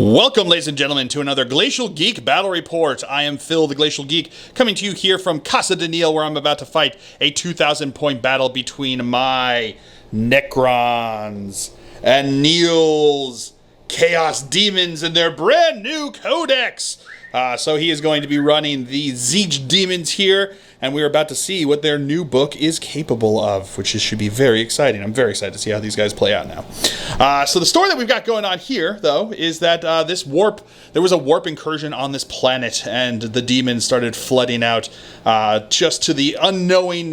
Welcome, ladies and gentlemen, to another Glacial Geek Battle Report. I am Phil, the Glacial Geek, coming to you here from Casa de Neil, where I'm about to fight a 2,000-point battle between my Necrons and Neil's Chaos Demons and their brand new Codex. So he is going to be running the Tzeentch Demons here, and we're about to see what their new book is capable of, which should be very exciting. I'm very excited to see how these guys play out now. So the story that we've got going on here, though, is that there was a warp incursion on this planet, and the demons started flooding out just to the unknowing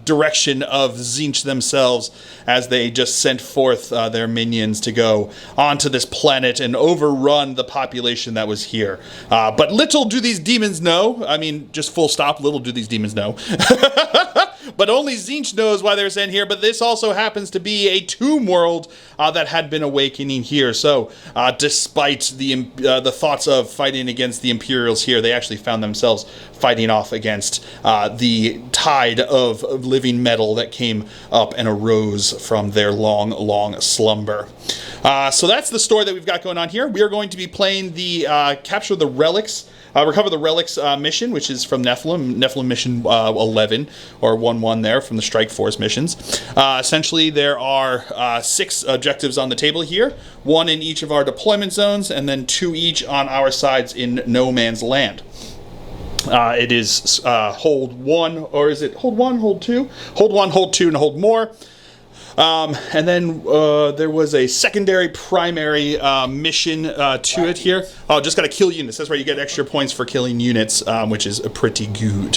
direction of Tzeentch themselves, as they just sent forth their minions to go onto this planet and overrun the population that was here. But little do these demons know, I mean, just full stop, little do these demons know. But only Tzeentch knows why they're sent here, but this also happens to be a Tombworld that had been awakening here. So, despite the thoughts of fighting against the Imperials here, they actually found themselves fighting off against the tide of living metal that came up and arose from their long, long slumber. So that's the story that we've got going on here. We are going to be playing the Capture the Relics, Recover the Relics mission, which is from Nephilim mission 11, or 1-1 there from the Strike Force missions. Essentially, there are 6 objectives on the table here, 1 in each of our deployment zones, and then 2 each on our sides in no man's land. It is hold 1, or is it hold 1, hold 2? Hold 1, hold 2, and hold more. And then there was a secondary primary mission to it here. Oh, just got to kill units. That's where you get extra points for killing units, which is pretty good.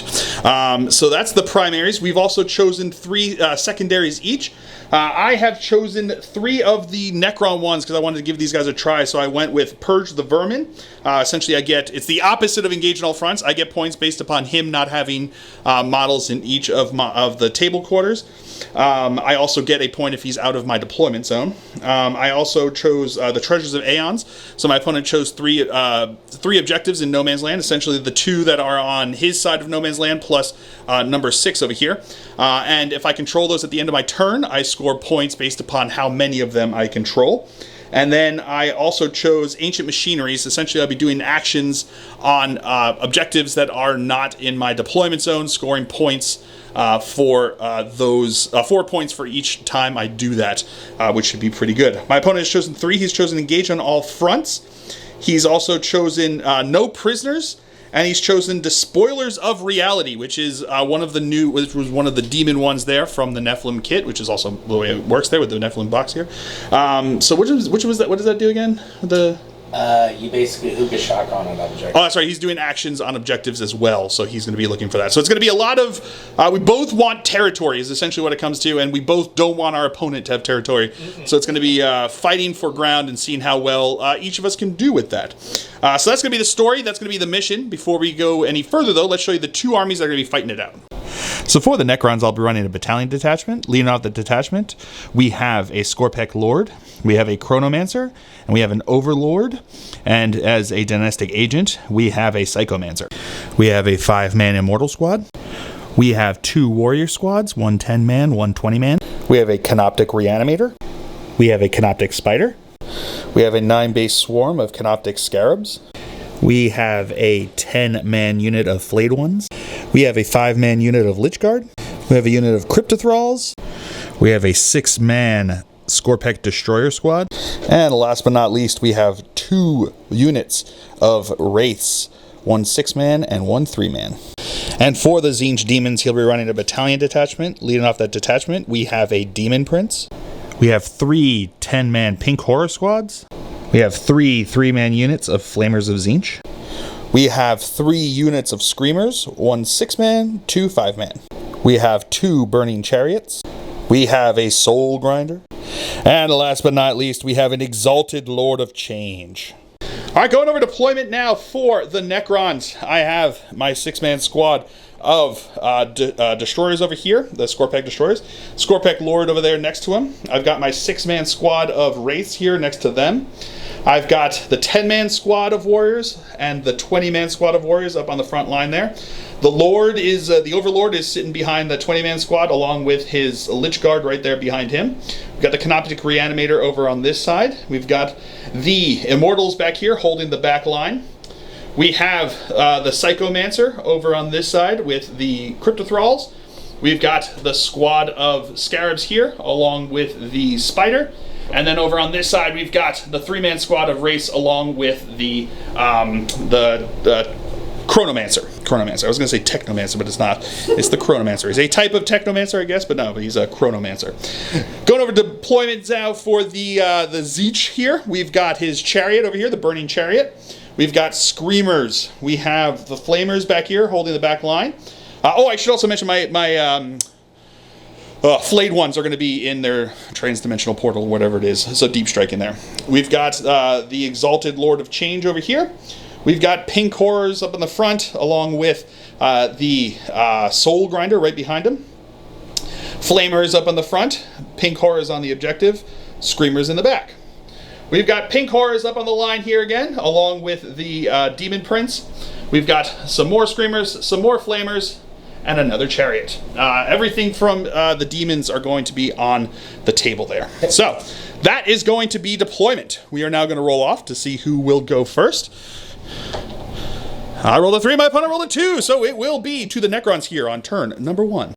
So that's the primaries. We've also chosen 3 secondaries each. I have chosen 3 of the Necron ones because I wanted to give these guys a try. So I went with Purge the Vermin. Essentially, it's the opposite of Engage on All Fronts. I get points based upon him not having models in each of the table quarters. I also get a point if he's out of my deployment zone. I also chose the Treasures of Aeons. So my opponent chose 3 objectives in No Man's Land, essentially the 2 that are on his side of No Man's Land plus number 6 over here. And if I control those at the end of my turn, I score points based upon how many of them I control. And then I also chose Ancient Machineries. Essentially, I'll be doing actions on objectives that are not in my deployment zone, scoring points for those 4 points for each time I do that, which should be pretty good. My opponent has chosen 3. He's chosen Engage on All Fronts. He's also chosen No Prisoners, and he's chosen Despoilers of Reality, which is which was one of the demon ones there from the Nephilim kit, which is also the way it works there with the Nephilim box here. So which was that? What does that do again? You basically hook a shotgun on objectives. Oh, that's right. He's doing actions on objectives as well, so he's going to be looking for that. So it's going to be a lot of... we both want territory is essentially what it comes to, and we both don't want our opponent to have territory. Mm-hmm. So it's going to be fighting for ground and seeing how well each of us can do with that. So that's going to be the story. That's going to be the mission. Before we go any further, though, let's show you the 2 armies that are going to be fighting it out. So for the Necrons, I'll be running a battalion detachment. Leading off the detachment, we have a Scorpec Lord, we have a Chronomancer, and we have an Overlord. And as a dynastic agent, we have a Psychomancer. We have a 5-man Immortal Squad. We have 2 Warrior Squads, 1 10-man, 1 20-man. We have a Canoptic Reanimator. We have a Canoptic Spider. We have a 9-base swarm of Canoptic Scarabs. We have a 10-man unit of Flayed Ones. We have a 5-man unit of Lich Guard. We have a unit of Cryptothralls. We have a 6-man Scorpec Destroyer Squad. And last but not least, we have 2 units of Wraiths. 1 6-man and 1 3-man. And for the Tzeentch Demons, he'll be running a battalion detachment. Leading off that detachment, we have a Demon Prince. We have 3 10-man Pink Horror Squads. We have 3 3-man units of Flamers of Tzeentch. We have 3 units of Screamers, 1 6-man, 2 5-man. We have 2 Burning Chariots. We have a Soul Grinder. And last but not least, we have an Exalted Lord of Change. All right, going over deployment now for the Necrons. I have my 6-man squad of destroyers over here, the Scorpec Destroyers. Scorpec Lord over there next to him. I've got my 6-man squad of Wraiths here next to them. I've got the 10-man squad of warriors and the 20-man squad of warriors up on the front line there. The Lord is, the Overlord is sitting behind the 20-man squad along with his Lich Guard right there behind him. We've got the Canoptic Reanimator over on this side. We've got the Immortals back here holding the back line. We have the Psychomancer over on this side with the Cryptothralls. We've got the squad of Scarabs here along with the Spider. And then over on this side, we've got the 3-man squad of Race along with the Chronomancer. I was going to say Technomancer, but it's not. It's the Chronomancer. He's a type of Technomancer, I guess, but no, he's a Chronomancer. Going over to deployments now for the Tzeentch here. We've got his chariot over here, the Burning Chariot. We've got Screamers. We have the Flamers back here holding the back line. I should also mention my Flayed ones are going to be in their transdimensional portal, whatever it is. So Deep Strike in there. We've got the Exalted Lord of Change over here. We've got Pink Horrors up in the front, along with the Soul Grinder right behind him. Flamers up on the front, Pink Horrors on the objective, Screamers in the back. We've got Pink Horrors up on the line here again, along with the Demon Prince. We've got some more Screamers, some more Flamers, and another Chariot. Everything from the Demons are going to be on the table there. So that is going to be deployment. We are now going to roll off to see who will go first. I rolled a 3, my opponent rolled a 2, so it will be to the Necrons here on turn number 1.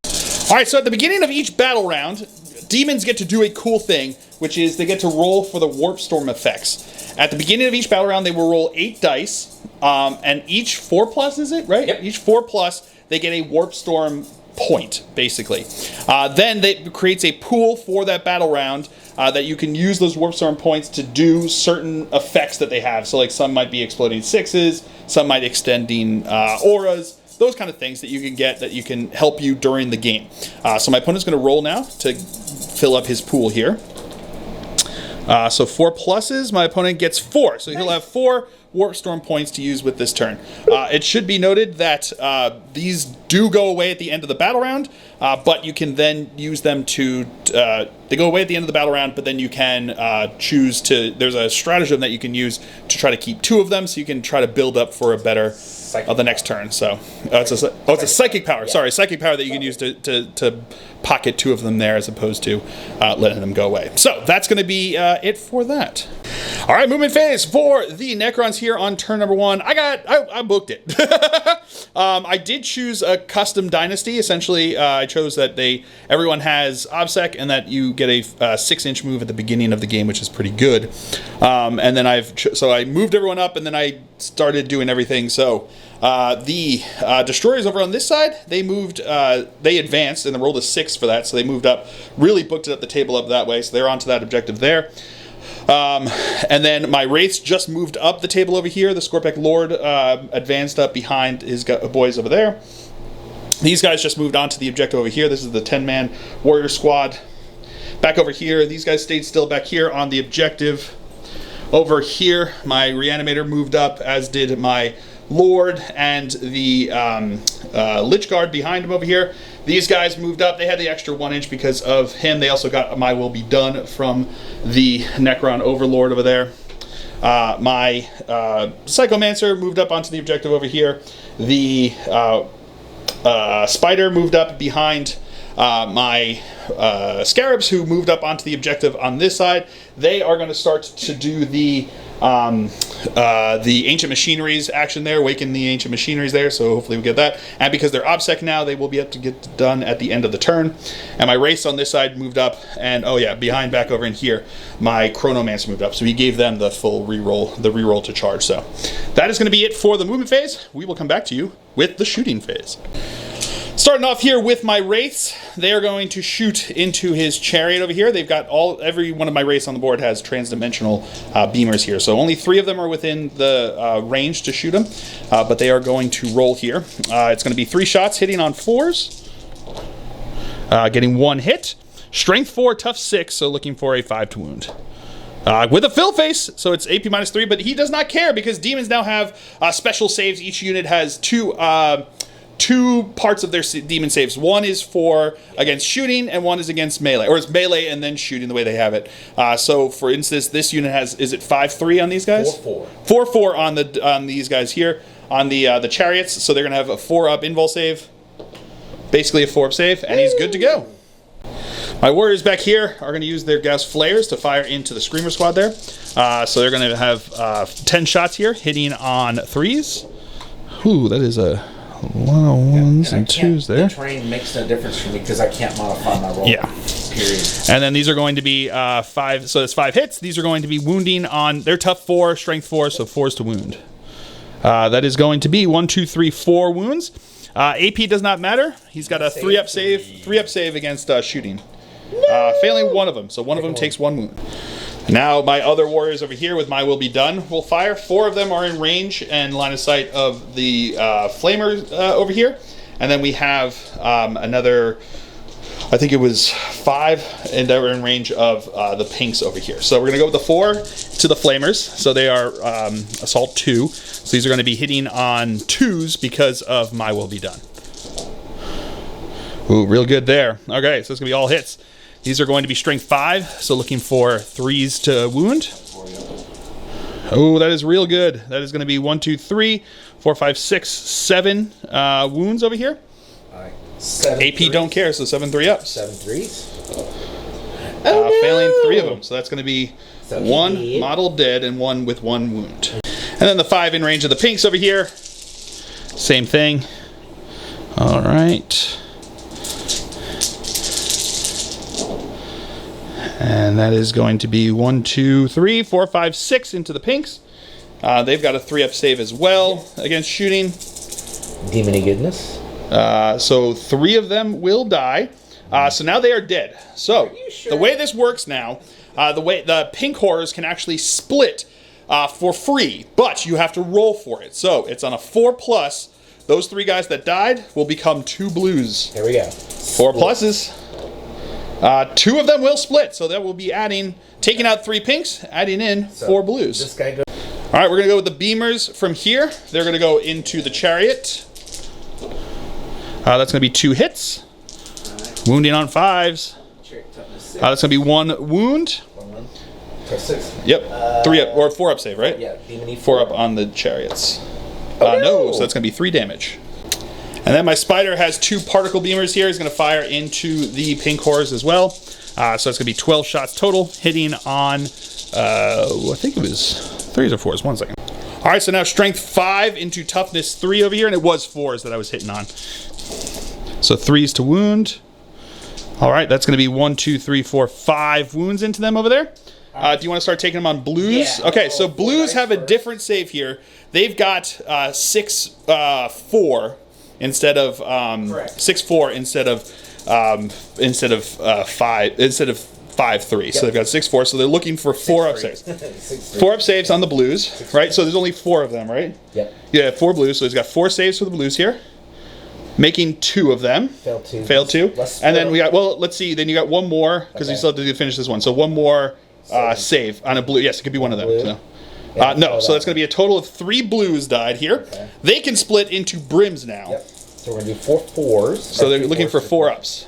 All right, so at the beginning of each battle round, Demons get to do a cool thing, which is they get to roll for the Warp Storm effects. At the beginning of each battle round, they will roll 8 dice, and each 4+, is it, right? Yep. Each 4+, they get a Warp Storm point, basically. Then it creates a pool for that battle round that you can use those Warp Storm points to do certain effects that they have. So like some might be exploding 6s, some might extending auras, those kind of things that you can get that you can help you during the game. So my opponent's going to roll now to fill up his pool here. So 4+, my opponent gets 4. So he'll have 4 Warp Storm points to use with this turn. It should be noted that these do go away at the end of the battle round, but you can then use them to... they go away at the end of the battle round, but then you can choose to... There's a stratagem that you can use to try to keep 2 of them, so you can try to build up for a better... the next turn. So it's a psychic power. Yeah. Sorry, psychic power that you can use to pocket 2 of them there, as opposed to letting them go away. So that's going to be it for that. All right, movement phase for the Necrons here on turn number 1. I booked it. I did choose a custom dynasty. Essentially, I chose that everyone has OBSEC and that you get a 6-inch move at the beginning of the game, which is pretty good. And then I moved everyone up, and then I started doing everything. So the destroyers over on this side, they advanced and they rolled a 6 for that, so they moved up, really booked it up the table up that way, so they're onto that objective there. And then my Wraiths just moved up the table over here. The Scorpec Lord advanced up behind his boys over there. These guys just moved on to the objective over here. This is the 10-man warrior squad. Back over here, these guys stayed still back here on the objective. Over here, my Reanimator moved up, as did my Lord and the Lich Guard behind him over here. These guys moved up. They had the extra 1 inch because of him. They also got My Will Be Done from the Necron Overlord over there. My Psychomancer moved up onto the objective over here. The Spider moved up behind my Scarabs, who moved up onto the objective on this side. They are going to start to do the Ancient Machineries action there, awaken the Ancient Machineries there, so hopefully we get that. And because they're OBSEC now, they will be able to get done at the end of the turn. And my Wraiths on this side moved up, and oh yeah, behind back over in here, my Chronomancer moved up, so he gave them the full reroll, the reroll to charge. So that is going to be it for the movement phase. We will come back to you with the shooting phase. Starting off here with my Wraiths, they are going to shoot into his chariot over here. They've got every one of my Wraiths on the board has transdimensional beamers here, so only 3 of them are within the range to shoot them, but they are going to roll here. It's going to be 3 shots hitting on 4s, getting 1 hit, strength 4, tough 6, so looking for a 5 to wound. With a fill face, so it's AP -3, but he does not care because demons now have special saves. Each unit has 2 two parts of their demon saves. One is for against shooting, and one is against melee, or it's melee and then shooting the way they have it. So, for instance, this unit has, is it 5/3 on these guys? 4/4. 4/4 on these guys here on the chariots. So they're gonna have a 4-up invul save, basically a 4-up save, and he's good to go. My warriors back here are gonna use their Gauss flares to fire into the Screamer squad there. So they're gonna have 10 shots here, hitting on 3s. Ooh, that is a lot of 1s and 2s there. The terrain makes no difference for me because I can't modify my roll. Yeah. Period. And then these are going to be 5, so that's 5 hits. These are going to be wounding on, they're tough 4, strength 4, so 4s to wound. That is going to be 1, 2, 3, 4 wounds. AP does not matter. He's got a 3-up save against shooting. Failing one of them, so one of them takes 1 wound. Now my other warriors over here with My Will Be Done will fire. 4 of them are in range and line of sight of the flamers over here. And then we have another, I think it was 5, and they were in range of the pinks over here. So we're gonna go with the 4 to the flamers. So they are assault 2. So these are gonna be hitting on 2s because of My Will Be Done. Ooh, real good there. Okay, so it's gonna be all hits. These are going to be strength 5, so looking for 3s to wound. Oh, that is real good. That is going to be 1, 2, 3, 4, 5, 6, 7 wounds over here. AP don't care, so 7 3-ups. 7 3s. Failing 3 of them, so that's going to be 1 model dead and 1 with 1 wound. And then the 5 in range of the pinks over here. Same thing. All right. And that is going to be 1, 2, 3, 4, 5, 6 into the pinks. They've got a 3-up save as well against shooting. Demony goodness. So 3 of them will die. So now they are dead. So the way this works now, the pink horrors can actually split for free, but you have to roll for it. So it's on a 4+. Those 3 guys that died will become 2 blues. Here we go. 4 pluses. 2 of them will split, so that will be taking out 3 pinks, adding in 4 blues. This guy goes. All right, we're gonna go with the beamers from here. They're gonna go into the chariot. That's gonna be 2 hits. Wounding on 5s. That's gonna be 1 wound. 1 6. Yep, 3-up or 4-up save, right? Yeah, demony 4-up on the chariots. Oh, no, so that's gonna be 3 damage. And then my spider has 2 particle beamers here. He's going to fire into the pink horrors as well. So it's going to be 12 shots total, hitting on, I think it was 3s or 4s. 1 second. All right, so now strength 5 into toughness 3 over here, and it was 4s that I was hitting on. So 3s to wound. All right, that's going to be 1, 2, 3, 4, 5 wounds into them over there. Do you want to start taking them on blues? Yeah. Okay, so blues have a different save here. They've got 6, 4. Instead of 6/4 instead of 5 3. So they've got 6/4. So they're looking for 4-up saves. 4-up saves on the blues, right? So there's only 4 of them, right? Yep. Yeah, 4 blues. So he's got 4 saves for the blues here, making 2 of them. Failed 2. And then we got, well, let's see. Then you got 1 more because you still have to finish this one. So 1 more save on a blue. Yes, it could be 1 of them. So. No, so that's going to be a total of 3 blues died here. Okay. They can split into brims now. Yep. So we're going to do 4 4s. So they're looking for 4-ups.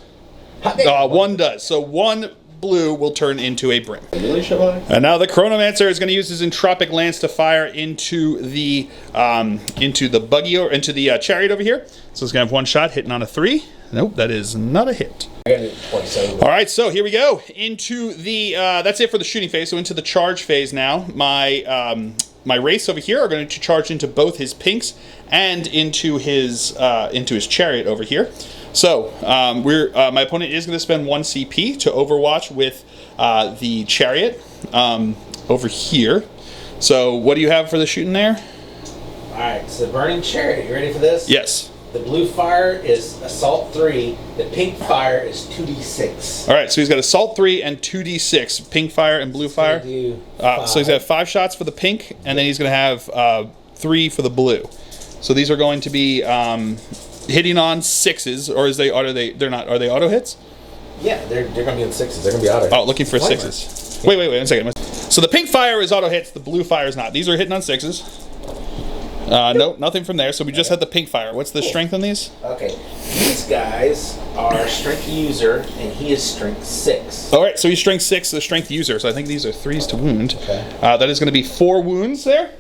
1 does. So 1 blue will turn into a brim. And now the Chronomancer is going to use his Entropic Lance to fire into the buggy or into the chariot over here. So it's going to have 1 shot hitting on a 3. Nope, that is not a hit. All right, so here we go into the. That's it for the shooting phase. So into the charge phase now. My race over here are going to charge into both his pinks and into his chariot over here. So my opponent is going to spend 1 CP to overwatch with the chariot over here. So what do you have for the shooting there? All right, so the burning chariot. You ready for this? Yes. The blue fire is assault 3. The pink fire is 2d6. All right, so he's got assault 3 and 2d6, pink fire and blue fire. So he's going to have 5 shots for the pink, and then he's going to have 3 for the blue. So these are going to be hitting on 6s, or they're not? Are they auto hits? Yeah, they're going to be on 6s. They're going to be auto hits. Oh, looking for 6s. Wait, 1 second. So the pink fire is auto hits. The blue fire is not. These are hitting on 6s. Nope, nothing from there. So we just had the pink fire. What's the strength on these? Okay, these guys are strength user, and he is strength 6. All right, so he's strength 6, the strength user. So I think these are 3s to wound. Okay. That is going to be 4 wounds there.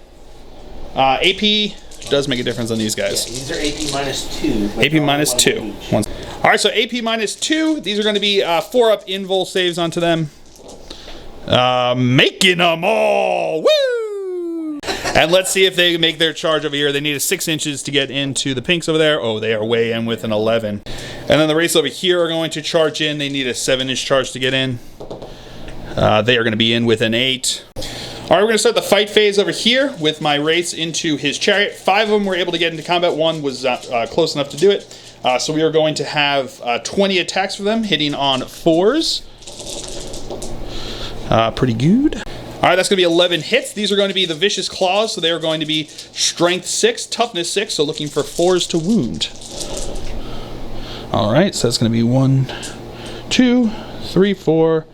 AP does make a difference on these guys. Yeah, these are AP minus 2. AP minus 2. All right, so AP minus 2. These are going to be 4-up invul saves onto them. Making them all. Woo! And let's see if they make their charge over here. They need a 6 inches to get into the pinks over there. Oh, they are way in with an 11. And then the race over here are going to charge in. They need a 7-inch charge to get in. They are going to be in with an 8. All right, we're going to start the fight phase over here with my race into his chariot. 5 of them were able to get into combat. 1 was close enough to do it. So we are going to have 20 attacks for them, hitting on 4s. Pretty good. All right, that's going to be 11 hits. These are going to be the Vicious Claws, so they are going to be Strength 6, Toughness 6, so looking for 4s to wound. All right, so that's going to be 1, 2, 3, 4,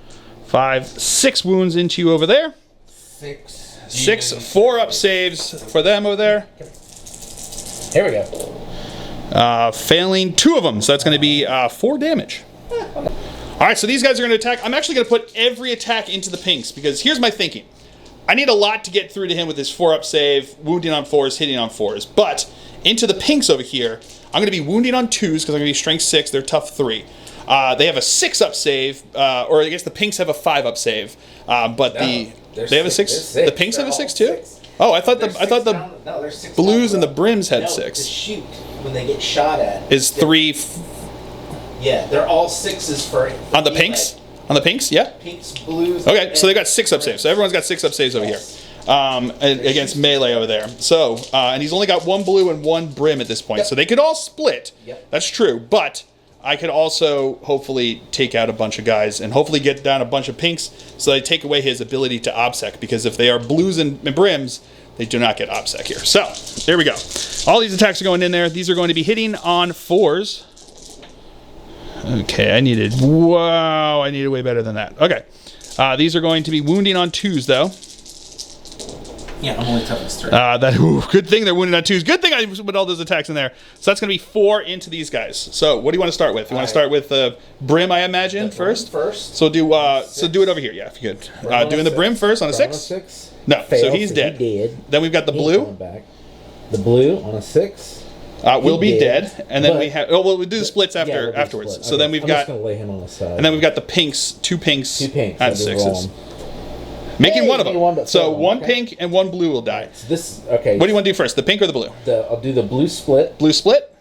5, 6 wounds into you over there. 6. 6 4-up saves for them over there. Here we go. Failing 2 of them, so that's going to be 4 damage. All right, so these guys are going to attack. I'm actually going to put every attack into the pinks because here's my thinking. I need a lot to get through to him with his 4-up save, wounding on 4s, hitting on 4s. But into the pinks over here, I'm going to be wounding on 2s because I'm going to be strength 6. They're tough 3. They have a 6-up save, or I guess the pinks have a 5-up save. But they have a 6. The pinks have a 6 too. 6. Oh, I thought the blues and the brims had 6. To shoot when they get shot at is 3. Yeah, they're all 6s for on the pinks. On the pinks, yeah. Pinks, blues. Okay, so they got 6-up saves. So everyone's got 6-up saves over here against melee over there. So and he's only got 1 blue and 1 brim at this point. Yep. So they could all split. Yep. That's true, but I could also hopefully take out a bunch of guys and hopefully get down a bunch of pinks so they take away his ability to obsec, because if they are blues and brims, they do not get obsec here. So there we go. All these attacks are going in there. These are going to be hitting on 4s. Okay, I needed way better than that. Okay, these are going to be wounding on 2s though. Yeah, I'm only toughness 3. Good thing they're wounding on 2s. Good thing I put all those attacks in there. So that's going to be 4 into these guys. So what do you want to start with? You want to start with brim, I imagine, first? So do it over here. Yeah, if you could. Doing the brim first on a 6. No, so he's dead. Then we've got the blue. The blue on a 6. Will be dead, and then we have. Oh, well, we do the splits afterwards. Split. So then we've got. I'm just gonna lay him on the side. And then we've got the pinks, 2 pinks, at 6s. Making one of them. So 1 pink and 1 blue will die. So this okay. What do you want to do first, the pink or the blue? I'll do the blue split. Blue split.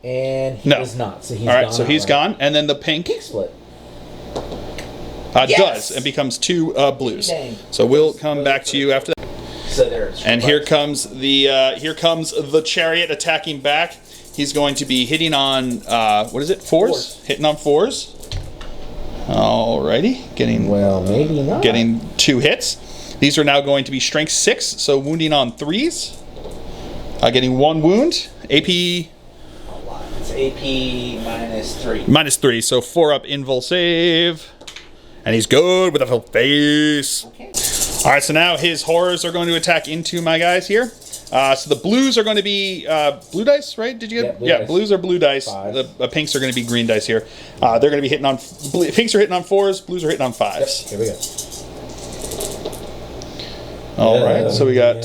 And he does not. So he's all right. Gone so he's gone, and then the pink split. Does and becomes 2 blues. So we'll come back to you after that. So there's. And here comes the chariot attacking back. He's going to be hitting on 4s? Hitting on 4s. Alrighty, maybe not. Getting 2 hits. These are now going to be strength 6, so wounding on 3s. Getting 1 wound. AP. It's AP minus 3. Minus 3, so 4-up invul save. And he's good with a full face. Okay. All right, so now his horrors are going to attack into my guys here. So the blues are going to be blue dice, right? Did you get? Yeah, blues are blue dice. 5. The pinks are going to be green dice here. They're going to be hitting on. Pinks are hitting on 4s. Blues are hitting on 5s. Yep, here we go. All right, so we got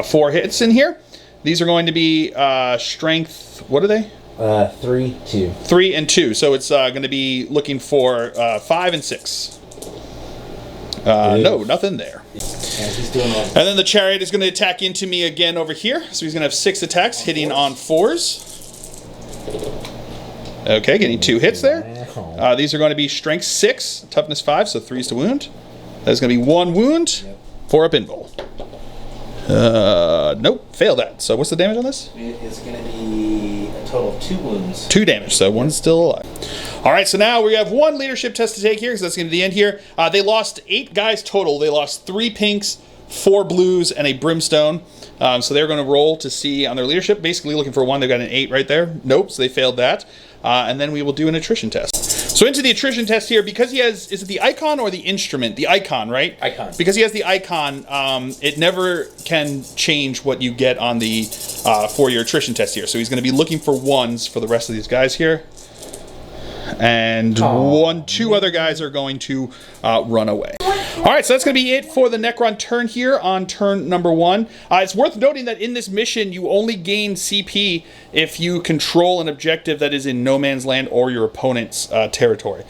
4 hits in here. These are going to be strength. What are they? 3, 2. 3 and 2. So it's going to be looking for 5 and 6. No, nothing there. And then the chariot is going to attack into me again over here. So he's going to have 6 attacks, hitting on 4s. Okay, getting 2 hits there. These are going to be strength 6, toughness 5, so 3s to wound. That's going to be 1 wound, 4-up invul. Nope, failed that. So what's the damage on this? It is going to be a total of 2 wounds. 2 damage, so 1's still alive. All right, so now we have 1 leadership test to take here, because that's going to be the end here. They lost 8 guys total. They lost 3 pinks, 4 blues, and a brimstone. So they're going to roll to see on their leadership, basically looking for 1. They've got an 8 right there. Nope, so they failed that. And then we will do an attrition test. So into the attrition test here, because he has, is it the icon or the instrument? The icon, right? Icon. Because he has the icon, it never can change what you get on the for your attrition test here. So he's going to be looking for ones for the rest of these guys here. And two other guys are going to run away. All right, so that's going to be it for the Necron turn here on turn number 1. It's worth noting that in this mission, you only gain CP if you control an objective that is in no man's land or your opponent's territory.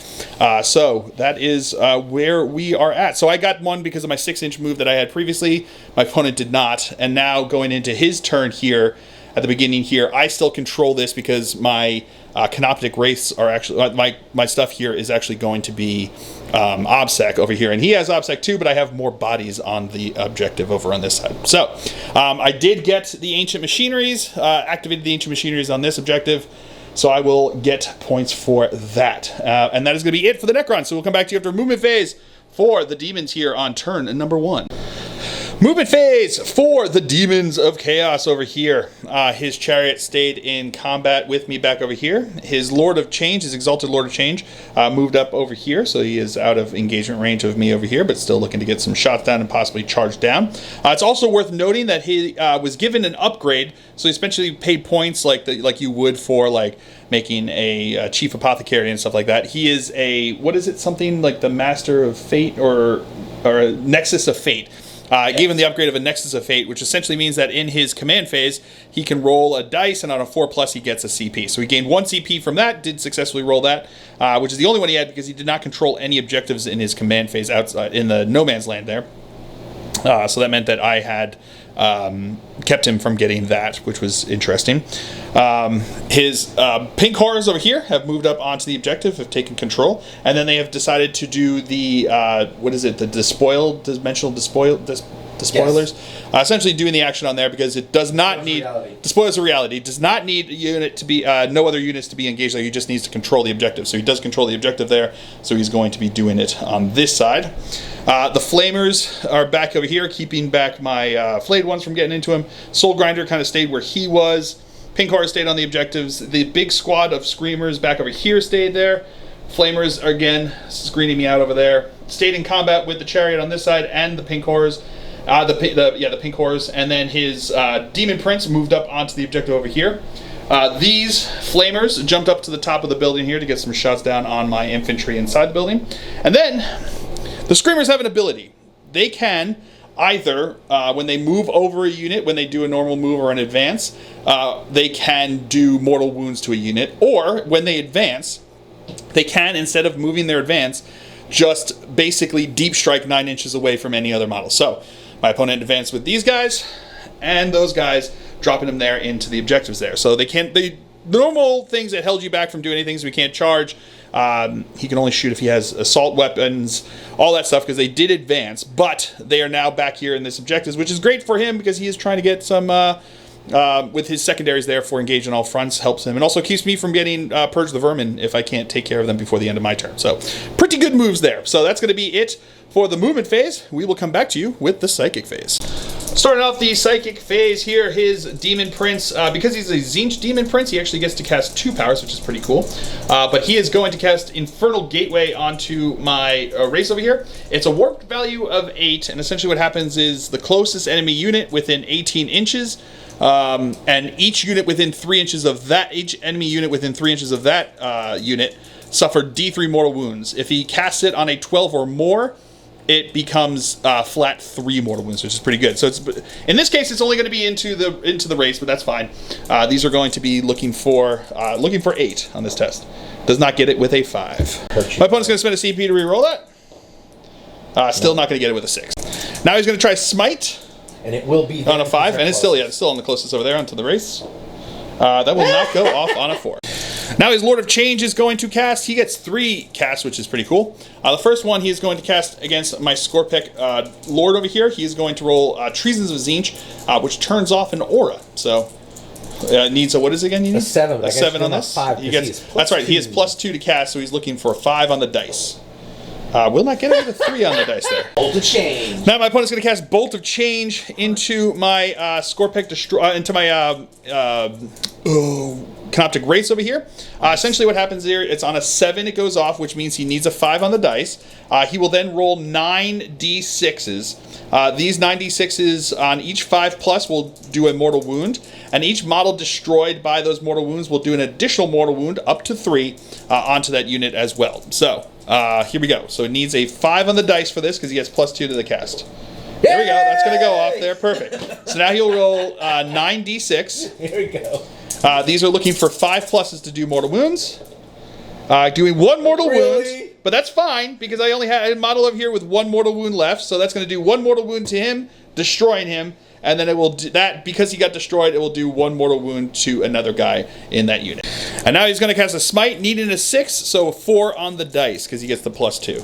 So that is where we are at. So I got one because of my 6-inch move that I had previously. My opponent did not. And now going into his turn here, at the beginning here, I still control this because my canoptic wraiths are actually, my stuff here is actually going to be OBSEC over here. And he has OBSEC too, but I have more bodies on the objective over on this side. So I did get the ancient machineries, activated the ancient machineries on this objective. So I will get points for that. And that is going to be it for the Necron. So we'll come back to you after movement phase for the demons here on turn number 1. Movement phase for the Demons of Chaos over here. His chariot stayed in combat with me back over here. His Lord of Change, his Exalted Lord of Change, moved up over here, so he is out of engagement range of me over here, but still looking to get some shots down and possibly charge down. It's also worth noting that he was given an upgrade, so he essentially paid points like you would for like making a Chief Apothecary and stuff like that. He is a, what is it, something like the Master of Fate or a Nexus of Fate. I gave him the upgrade of a Nexus of Fate, which essentially means that in his command phase, he can roll a dice, and on a 4+ he gets a CP. So he gained 1 CP from that, did successfully roll that, which is the only one he had because he did not control any objectives in his command phase outside in the no man's land there. So that meant that I had kept him from getting that, which was interesting. His pink horrors over here have moved up onto the objective, have taken control, and then they have decided to do the what is it? The dimensional despoilers. Yes. Essentially doing the action on there because it does not need despoilers of reality. It does not need a unit to be no other units to be engaged there. He just needs to control the objective. So he does control the objective there. So he's going to be doing it on this side. The flamers are back over here, keeping back my flayed ones from getting into him. Soul Grinder kind of stayed where he was. Pink Horror stayed on the objectives. The big squad of screamers back over here stayed there. Flamers are again screening me out over there. Stayed in combat with the chariot on this side and the pink horrors. The pink horrors, and then his demon prince moved up onto the objective over here. These flamers jumped up to the top of the building here to get some shots down on my infantry inside the building. And then the screamers have an ability. They can either, when they move over a unit, when they do a normal move or an advance, they can do mortal wounds to a unit, or when they advance, they can, instead of moving their advance, just basically deep strike 9 inches away from any other model. So my opponent advanced with these guys, and those guys, dropping them there into the objectives there. So they can't, the normal things that held you back from doing anything is we can't charge. He can only shoot if he has assault weapons, all that stuff, because they did advance, but they are now back here in this objectives, which is great for him because he is trying to get some, with his secondaries there for engage on all fronts, helps him, and also keeps me from getting Purge the Vermin if I can't take care of them before the end of my turn. So pretty good moves there. So that's going to be it for the movement phase. We will come back to you with the psychic phase. Starting off the psychic phase here, his demon prince, because he's a Tzeentch demon prince, he actually gets to cast 2 powers, which is pretty cool. But he is going to cast Infernal Gateway onto my race over here. It's a warp value of 8, and essentially what happens is the closest enemy unit within 18 inches, and each unit within 3 inches of that, each enemy unit within 3 inches of that unit suffered D3 mortal wounds. If he casts it on a 12 or more, it becomes flat 3 mortal wounds, which is pretty good. So it's, in this case, it's only going to be into the race, but that's fine. These are going to be looking for 8 on this test. Does not get it with a 5. My opponent's going to spend a CP to reroll that. Still not going to get it with a 6. Now he's going to try smite. And it will be on a 5, and it's still on the closest over there onto the race. That will not go off on a 4. Now his Lord of Change is going to cast. He gets 3 casts, which is pretty cool. The first one he is going to cast against my Scorpec Lord over here. He is going to roll Treasons of Tzeentch, which turns off an aura. So needs a, what is it again? You need? A 7. A 7 on this. 5, he gets, that's right. He has +2 to cast, so he's looking for a 5 on the dice. Will not get it with a 3 on the dice there. Bolt of Change. Now my opponent's going to cast Bolt of Change into my Scorpec into my Canoptic Wraiths over here. Essentially what happens here, it's on a 7 it goes off, which means he needs a 5 on the dice. He will then roll 9 d6s. These 9 d6s on each 5+ will do a mortal wound, and each model destroyed by those mortal wounds will do an additional mortal wound up to 3 onto that unit as well. So here we go. So it needs a 5 on the dice for this because he gets +2 to the cast. There we go. That's going to go off there. Perfect. So now he'll roll 9 d6. Here we go. These are looking for 5 pluses to do mortal wounds. Doing 1 mortal wound, but that's fine because I only had a model over here with 1 mortal wound left. So that's going to do 1 mortal wound to him, destroying him, and then it will do that because he got destroyed. It will do 1 mortal wound to another guy in that unit. And now he's going to cast a smite, needing a 6, so 4 on the dice because he gets the +2.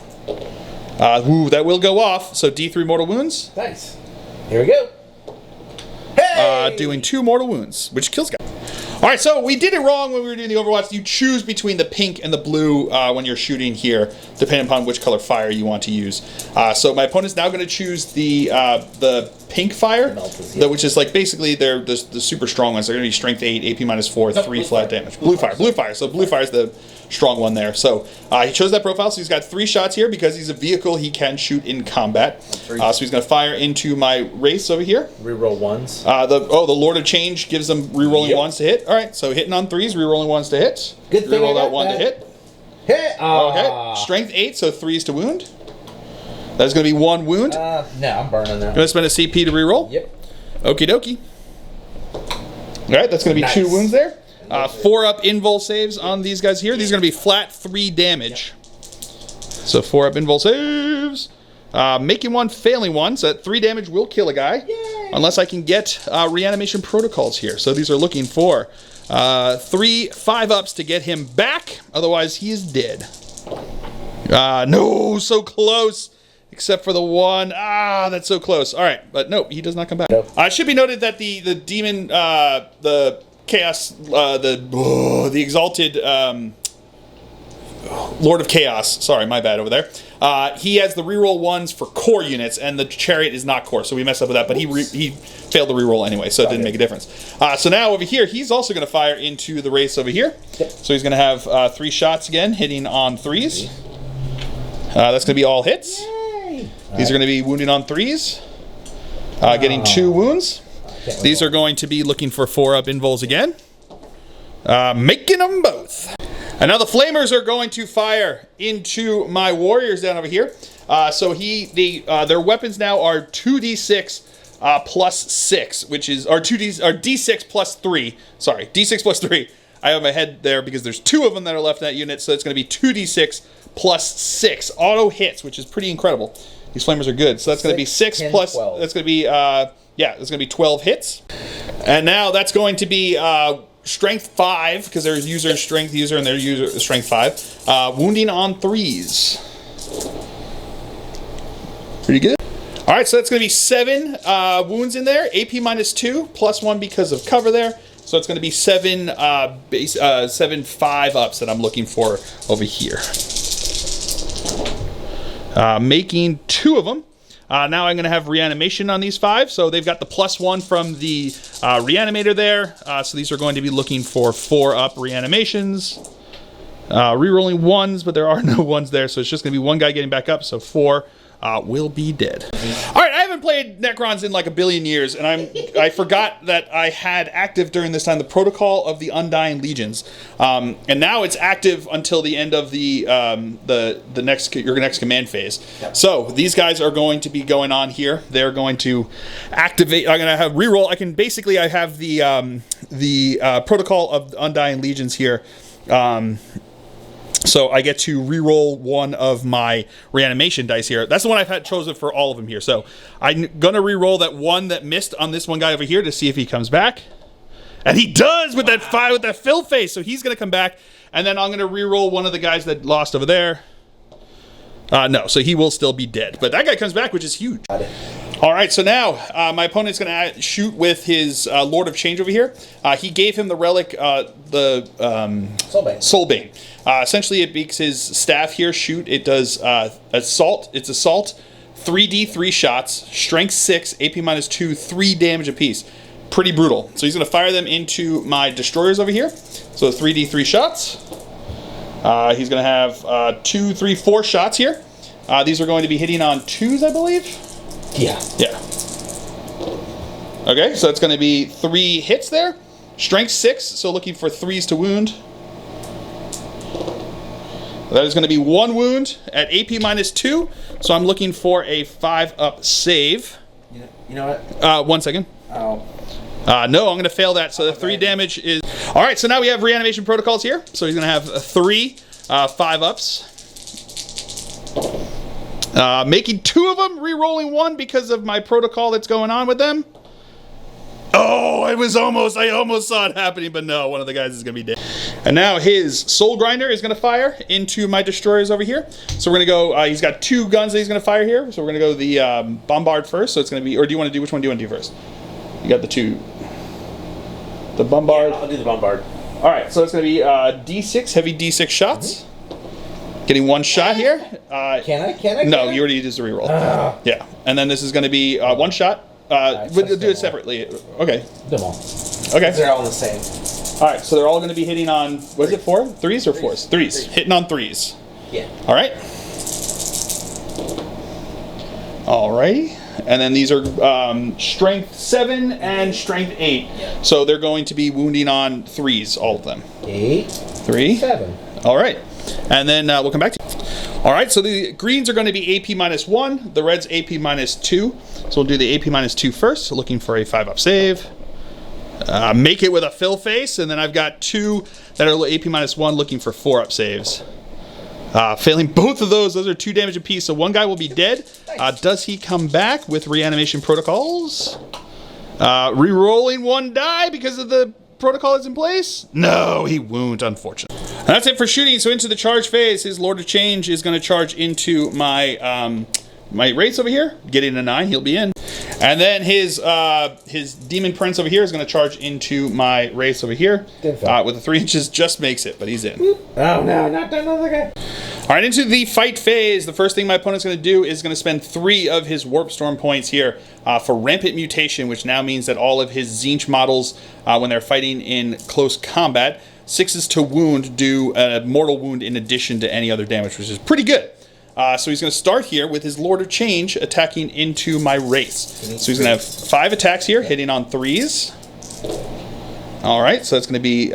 Ooh, that will go off. So D3 mortal wounds. Nice. Here we go. Hey! Doing 2 mortal wounds, which kills guys. All right, so we did it wrong when we were doing the Overwatch. You choose between the pink and the blue when you're shooting here, depending upon which color fire you want to use. So my opponent's now going to choose the pink fire, which is like basically they're the super strong ones. They're going to be strength 8, AP -4, 3 flat damage. Blue fire. So blue fire is the strong one there. So he chose that profile, so he's got 3 shots here. Because he's a vehicle, he can shoot in combat. So he's going to fire into my race over here. Reroll 1s. The Lord of Change gives them rerolling 1s to hit. All right, so hitting on 3s, rerolling 1s to hit. Good thing reroll that 1 to hit. Hit. Okay, strength 8, so 3s to wound. That's going to be 1 wound. No, I'm burning that. You're going to spend a CP to reroll. Yep. Okie dokie. All right, that's going to be 2 wounds there. 4-up invul saves on these guys here. These are going to be flat 3 damage. So 4-up invul saves. Making 1, failing 1. So that 3 damage will kill a guy. Yay. Unless I can get reanimation protocols here. So these are looking for 3 5-ups to get him back. Otherwise, he is dead. No, so close. Except for the 1. That's so close. All right, but nope, he does not come back. Nope. It should be noted that the demon, the chaos, the exalted Lord of Chaos. Sorry, my bad over there. He has the reroll 1s for core units, and the chariot is not core, so we messed up with that. But he failed the reroll anyway, so it didn't make a difference. So now over here, he's also going to fire into the race over here. Yep. So he's going to have 3 shots again, hitting on 3s. That's going to be all hits. These are going to be wounding on 3s. Getting 2 wounds. These are going to be looking for 4-up invuls again. Making them both. And now the Flamers are going to fire into my warriors down over here. So their weapons now are 2d6 +6, which is, or d6 +3. Sorry, d6 +3. I have my head there because there's 2 of them that are left in that unit, so it's going to be 2d6 +6 auto hits, which is pretty incredible. These Flamers are good. So that's going to be 6 plus. 12. That's going to be that's going to be 12 hits. And now that's going to be strength 5 because their user is strength user and their user is strength 5. Wounding on 3s. Pretty good. All right, so that's going to be 7 wounds in there. AP -2 +1 because of cover there. So it's going to be 7 7 5-ups that I'm looking for over here. Making 2 of them. Now I'm going to have reanimation on these 5. So they've got the +1 from the reanimator there. So these are going to be looking for 4-up reanimations. Rerolling 1s, but there are no 1s there. So it's just going to be 1 guy getting back up. So 4 will be dead. All right, I haven't played Necrons in like a billion years, and I forgot that I had active during this time the Protocol of the Undying Legions, and now it's active until the end of the next your next command phase. So these guys are going to be going on here. They're going to activate. I'm going to have reroll. I have the Protocol of the Undying Legions here. So I get to reroll 1 of my reanimation dice here. That's the one I've had chosen for all of them here. So I'm gonna reroll that 1 that missed on this one guy over here to see if he comes back, and he does with that 5 with that fill face. So he's gonna come back, and then I'm gonna reroll 1 of the guys that lost over there. No, so he will still be dead, but that guy comes back, which is huge. All right, so now my opponent's going to shoot with his Lord of Change over here. He gave him the relic, Soulbane. Essentially, it makes his staff here shoot. It does assault. It's assault, 3d3 shots, strength 6, AP -2, 3 damage apiece. pretty brutal. So he's going to fire them into my destroyers over here. So 3d3 shots. He's going to have 2, 3, 4 shots here. These are going to be hitting on 2s, I believe. Yeah. Yeah. Okay, so it's going to be 3 hits there. Strength 6, so looking for 3s to wound. That is going to be 1 wound at AP minus 2. So I'm looking for a 5-up save. You know what? 1 second. Oh. No, I'm going to fail that. So the 3 damage is... All right, so now we have reanimation protocols here. So he's going to have 3 5-ups. Making 2 of them, re-rolling 1 because of my protocol that's going on with them. Oh, I almost saw it happening, but no, one of the guys is going to be dead. And now his Soul Grinder is going to fire into my destroyers over here. So we're going to go, he's got 2 guns that he's going to fire here. So we're going to go the Bombard first. So it's going to be, or do you want to do, which one do you want to do first? You got the 2. The Bombard. Yeah, I'll do the Bombard. All right, so it's going to be D6, heavy D6 shots. Getting 1 shot here. Can I? No, you already used the reroll. Yeah, and then this is going to to be 1 shot. We'll do it separately. Okay. Them all. Okay. They're all the same. All right, so they're all going to be hitting on, what is it, 4? 3s or 4s? 3s. Hitting on 3s. Yeah. All right. Alrighty. And then these are strength 7 and strength 8. Yeah. So they're going to be wounding on 3s, all of them. 8. 3. 7. All right. And then we'll come back to you. All right, so the greens are going to be AP minus 1. The reds AP minus 2. So we'll do the AP minus 2 first. So looking for a 5-up save. Make it with a fill face. And then I've got 2 that are AP minus 1 looking for 4-up saves. Failing both of those are 2 damage apiece. So 1 guy will be dead. Does he come back with reanimation protocols? Re-rolling 1 die because of the protocol that's in place? No, he won't, unfortunately. And that's it for shooting. So into the charge phase, his Lord of Change is going to charge into my my Wraiths over here. Getting a 9, he'll be in. And then his Demon Prince over here is going to charge into my Wraiths over here. With the 3 inches, just makes it, but he's in. Oh no, not another guy. All right, into the fight phase. The first thing my opponent's going to do is going to spend 3 of his Warp Storm points here for Rampant Mutation, which now means that all of his Tzeentch models, when they're fighting in close combat, 6s to wound do a mortal wound in addition to any other damage, which is pretty good. So he's going to start here with his Lord of Change attacking into my Wraiths. So he's going to have 5 attacks here, hitting on 3s. All right, so that's going to be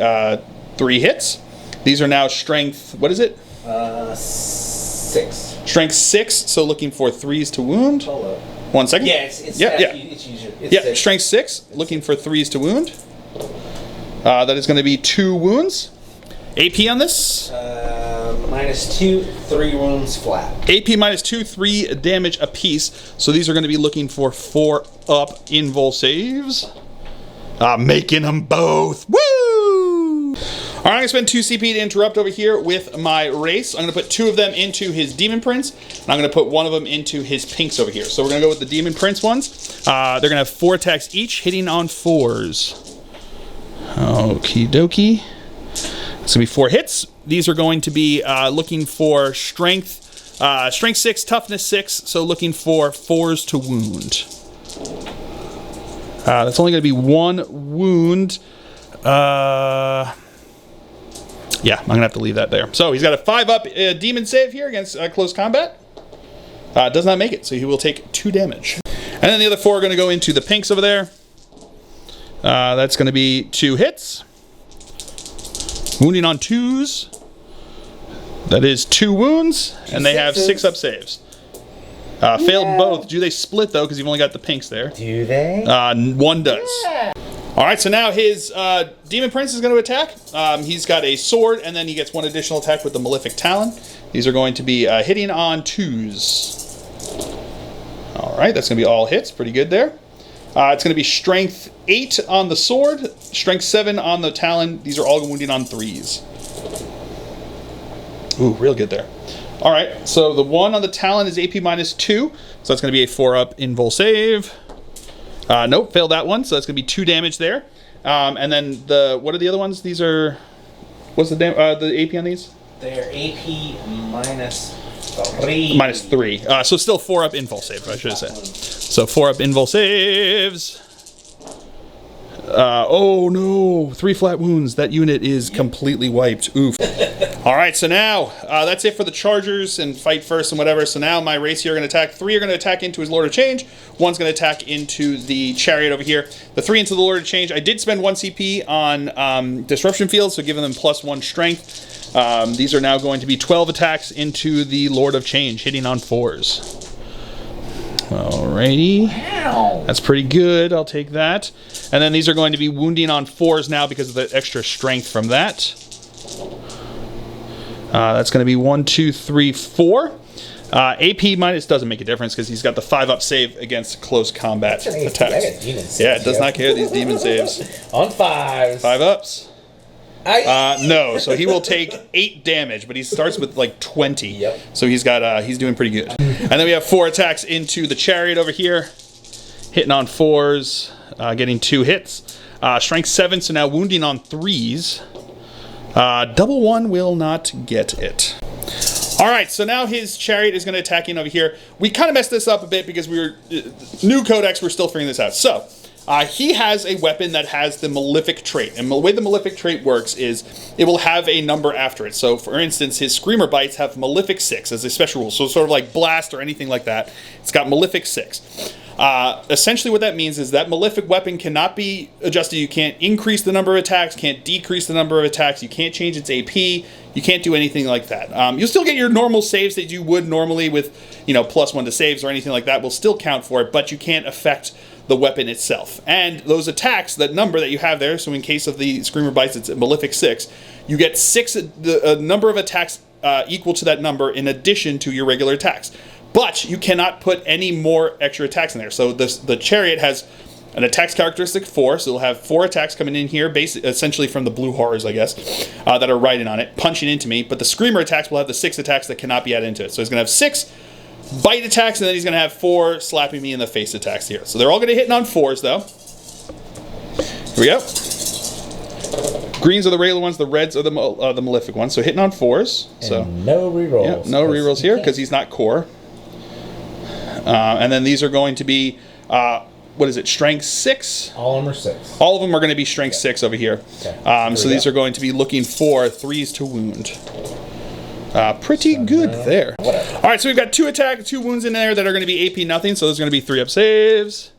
3 hits. These are now strength, what is it? 6. Strength 6, so looking for 3s to wound. Hold up. 1 second. Yeah, it's usually. Yeah, strength 6, looking for 3s to wound. That is going to be 2 wounds. AP on this? Minus 2, 3 wounds flat. AP minus 2, 3 damage apiece. So these are going to be looking for 4-up invul saves. Making them both. Woo! All right, I'm going to spend 2 CP to interrupt over here with my Wraiths. I'm going to put 2 of them into his Demon Prince, and I'm going to put 1 of them into his Pinks over here. So we're going to go with the Demon Prince ones. They're going to have 4 attacks each, hitting on 4s. Okie dokie. It's going to be 4 hits. These are going to be looking for strength 6, toughness 6, so looking for 4s to wound. That's only going to be 1 wound. Yeah, I'm going to have to leave that there. So he's got a 5-up demon save here against close combat. Does not make it, so he will take 2 damage. And then the other 4 are going to go into the Pinks over there. That's going to be 2 hits. Wounding on 2s. That is 2 wounds, and they have 6-up saves. Failed both. Do they split, though, because you've only got the Pinks there? Do they? 1 does. Yeah. All right, so now his Demon Prince is going to attack. He's got a sword, and then he gets 1 additional attack with the Malefic Talon. These are going to be hitting on 2s. All right, that's going to be all hits. Pretty good there. It's going to be strength 8 on the sword, strength 7 on the Talon. These are all wounding on 3s. Ooh, real good there. All right, so the 1 on the Talon is AP minus 2, so that's going to be a 4-up invul save. Nope, failed that one, so that's going to be 2 damage there. And then what are the other ones? These are, what's the AP on these? They're AP minus 3. Minus 3. So still 4-up invul save, I should have said. So 4-up invul saves. Oh no, 3 flat wounds. That unit is completely wiped. Oof. All right, so now that's it for the Chargers and fight first and whatever. So now my race here are going to attack. 3 are going to attack into his Lord of Change. 1's going to attack into the Chariot over here. The 3 into the Lord of Change. I did spend 1 CP on Disruption Field, so giving them +1 strength. These are now going to be 12 attacks into the Lord of Change, hitting on 4s. Alrighty. Wow. That's pretty good. I'll take that. And then these are going to be wounding on 4s now because of the extra strength from that. That's going to be 1, 2, 3, 4. AP minus doesn't make a difference because he's got the 5-up save against close combat attacks. Yeah, it does not care these demon saves. On 5s. 5-ups. No, so he will take 8 damage, but he starts with like 20. Yep. So he's got he's doing pretty good. And then we have 4 attacks into the Chariot over here, hitting on 4s, getting 2 hits. Strength 7, so now wounding on 3s. Double 1 will not get it. All right, so now his Chariot is going to attack in over here. We kind of messed this up a bit because we were new Codex. We're still figuring this out. So. He has a weapon that has the Malefic trait, and the way the Malefic trait works is it will have a number after it. So, for instance, his Screamer Bites have Malefic 6 as a special rule, so sort of like Blast or anything like that. It's got Malefic 6. Essentially what that means is that Malefic weapon cannot be adjusted. You can't increase the number of attacks, can't decrease the number of attacks, you can't change its AP, you can't do anything like that. You'll still get your normal saves that you would normally with, +1 to saves or anything like that will still count for it, but you can't affect the weapon itself. And those attacks, that number that you have there, so in case of the Screamer Bites, it's Malefic 6, you get 6, the number of attacks equal to that number in addition to your regular attacks. But you cannot put any more extra attacks in there. So the Chariot has an attacks characteristic 4, so it'll have 4 attacks coming in here, essentially from the blue horrors, I guess, that are riding on it, punching into me. But the Screamer attacks will have the 6 attacks that cannot be added into it. So he's going to have 6 bite attacks, and then he's going to have 4 slapping me in the face attacks here. So they're all going to hit on 4s, though. Here we go. Greens are the regular ones, the reds are the Malefic ones. So hitting on 4s. So no rerolls. Yeah, no rerolls here because he's not core. And then these are going to be, what is it, Strength 6? All of them are 6. All of them are going to be Strength 6 over here. Okay. So these are going to be looking for 3s to wound. Pretty good there. Whatever. All right, so we've got 2 wounds in there that are going to be AP nothing, so those are going to be 3-up saves.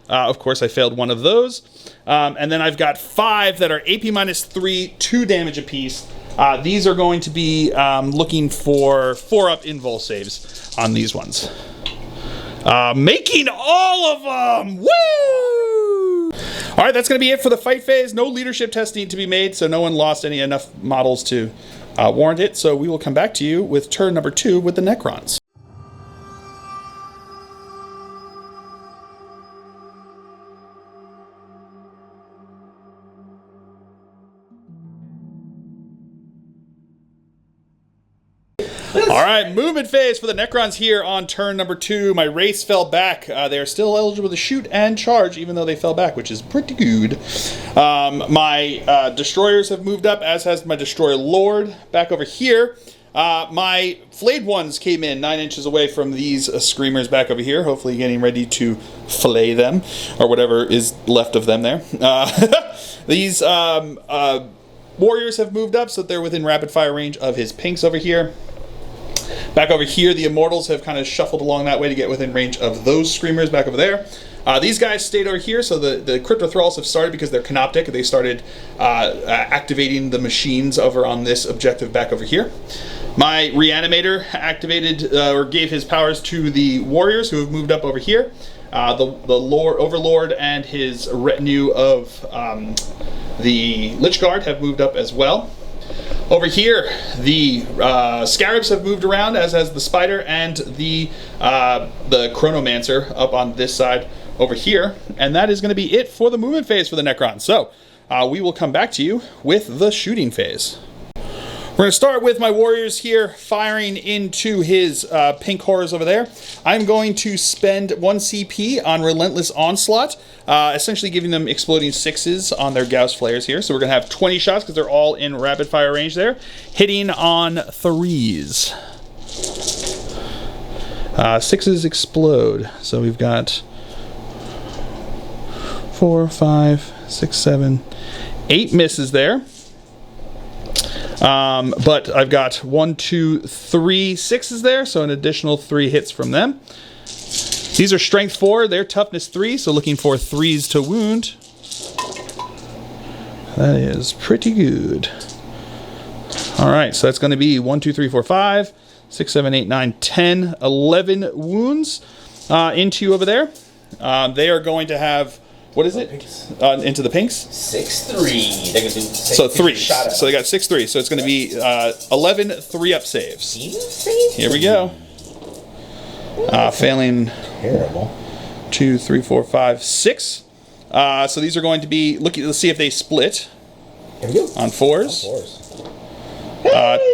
Of course, I failed one of those. And then I've got 5 that are AP minus 3, 2 damage apiece. These are going to be looking for 4-up invul saves on these ones. Making all of them! Woo! All right, that's going to be it for the fight phase. No leadership testing to be made, so no one lost enough models to warrant it. So we will come back to you with turn number 2 with the Necrons. All right, movement phase for the Necrons here on turn number 2. My race fell back. They are still eligible to shoot and charge, even though they fell back, which is pretty good. My destroyers have moved up, as has my destroyer lord. Back over here, my flayed ones came in 9 inches away from these screamers back over here, hopefully getting ready to flay them, or whatever is left of them there. These warriors have moved up, so they're within rapid fire range of his pinks over here. Back over here, the Immortals have kind of shuffled along that way to get within range of those Screamers back over there. These guys stayed over here, so the Crypto Thralls have started because they're canoptic. They started activating the machines over on this objective back over here. My Reanimator activated or gave his powers to the Warriors who have moved up over here. The Overlord and his retinue of the Lich Guard have moved up as well. Over here, the Scarabs have moved around, as has the Spider and the Chronomancer up on this side over here. And that is going to be it for the movement phase for the Necron. So we will come back to you with the shooting phase. We're going to start with my warriors here firing into his pink horrors over there. I'm going to spend 1 CP on Relentless Onslaught, essentially giving them exploding 6s on their Gauss flares here. So we're going to have 20 shots because they're all in rapid fire range there, hitting on 3s. 6s explode. So we've got 4, 5, 6, 7, 8 misses there. But I've got 1, 2, 3 6s there, so an additional 3 hits from them. These are strength 4, they're toughness 3, so looking for 3s to wound. That is pretty good. Alright, so that's going to be 1, 2, 3, 4, 5, 6, 7, 8, 9, 10, 11 wounds into you over there. They are going to have, what is it? Into the pinks? 6-3. They're going to do so 3. So they got 6-3. So it's going to be 11 3-up saves. Here we go. Failing. Terrible. 2, 3, 4, 5, 6. So these are going to be, let's see if they split. Here we go. On 4s.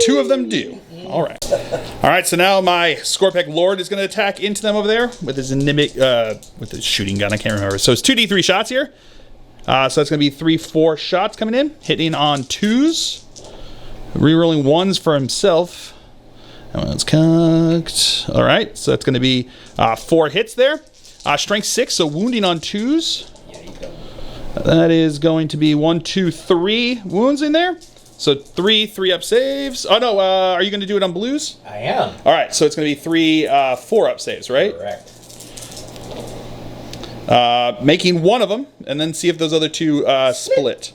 2 of them do. All right. All right, so now my Scorpec Lord is going to attack into them over there with his with his shooting gun. I can't remember. So it's 2d3 shots here. So that's going to be 3, 4 shots coming in, hitting on 2s, rerolling 1s for himself. That one's cocked. All right, so that's going to be 4 hits there. Strength 6, so wounding on 2s. That is going to be 1, 2, 3 wounds in there. So 3 3-up saves. Oh no, are you going to do it on blues? I am. All right, so it's going to be 3 4-up saves, right? Correct. Making one of them, and then see if those other 2 split.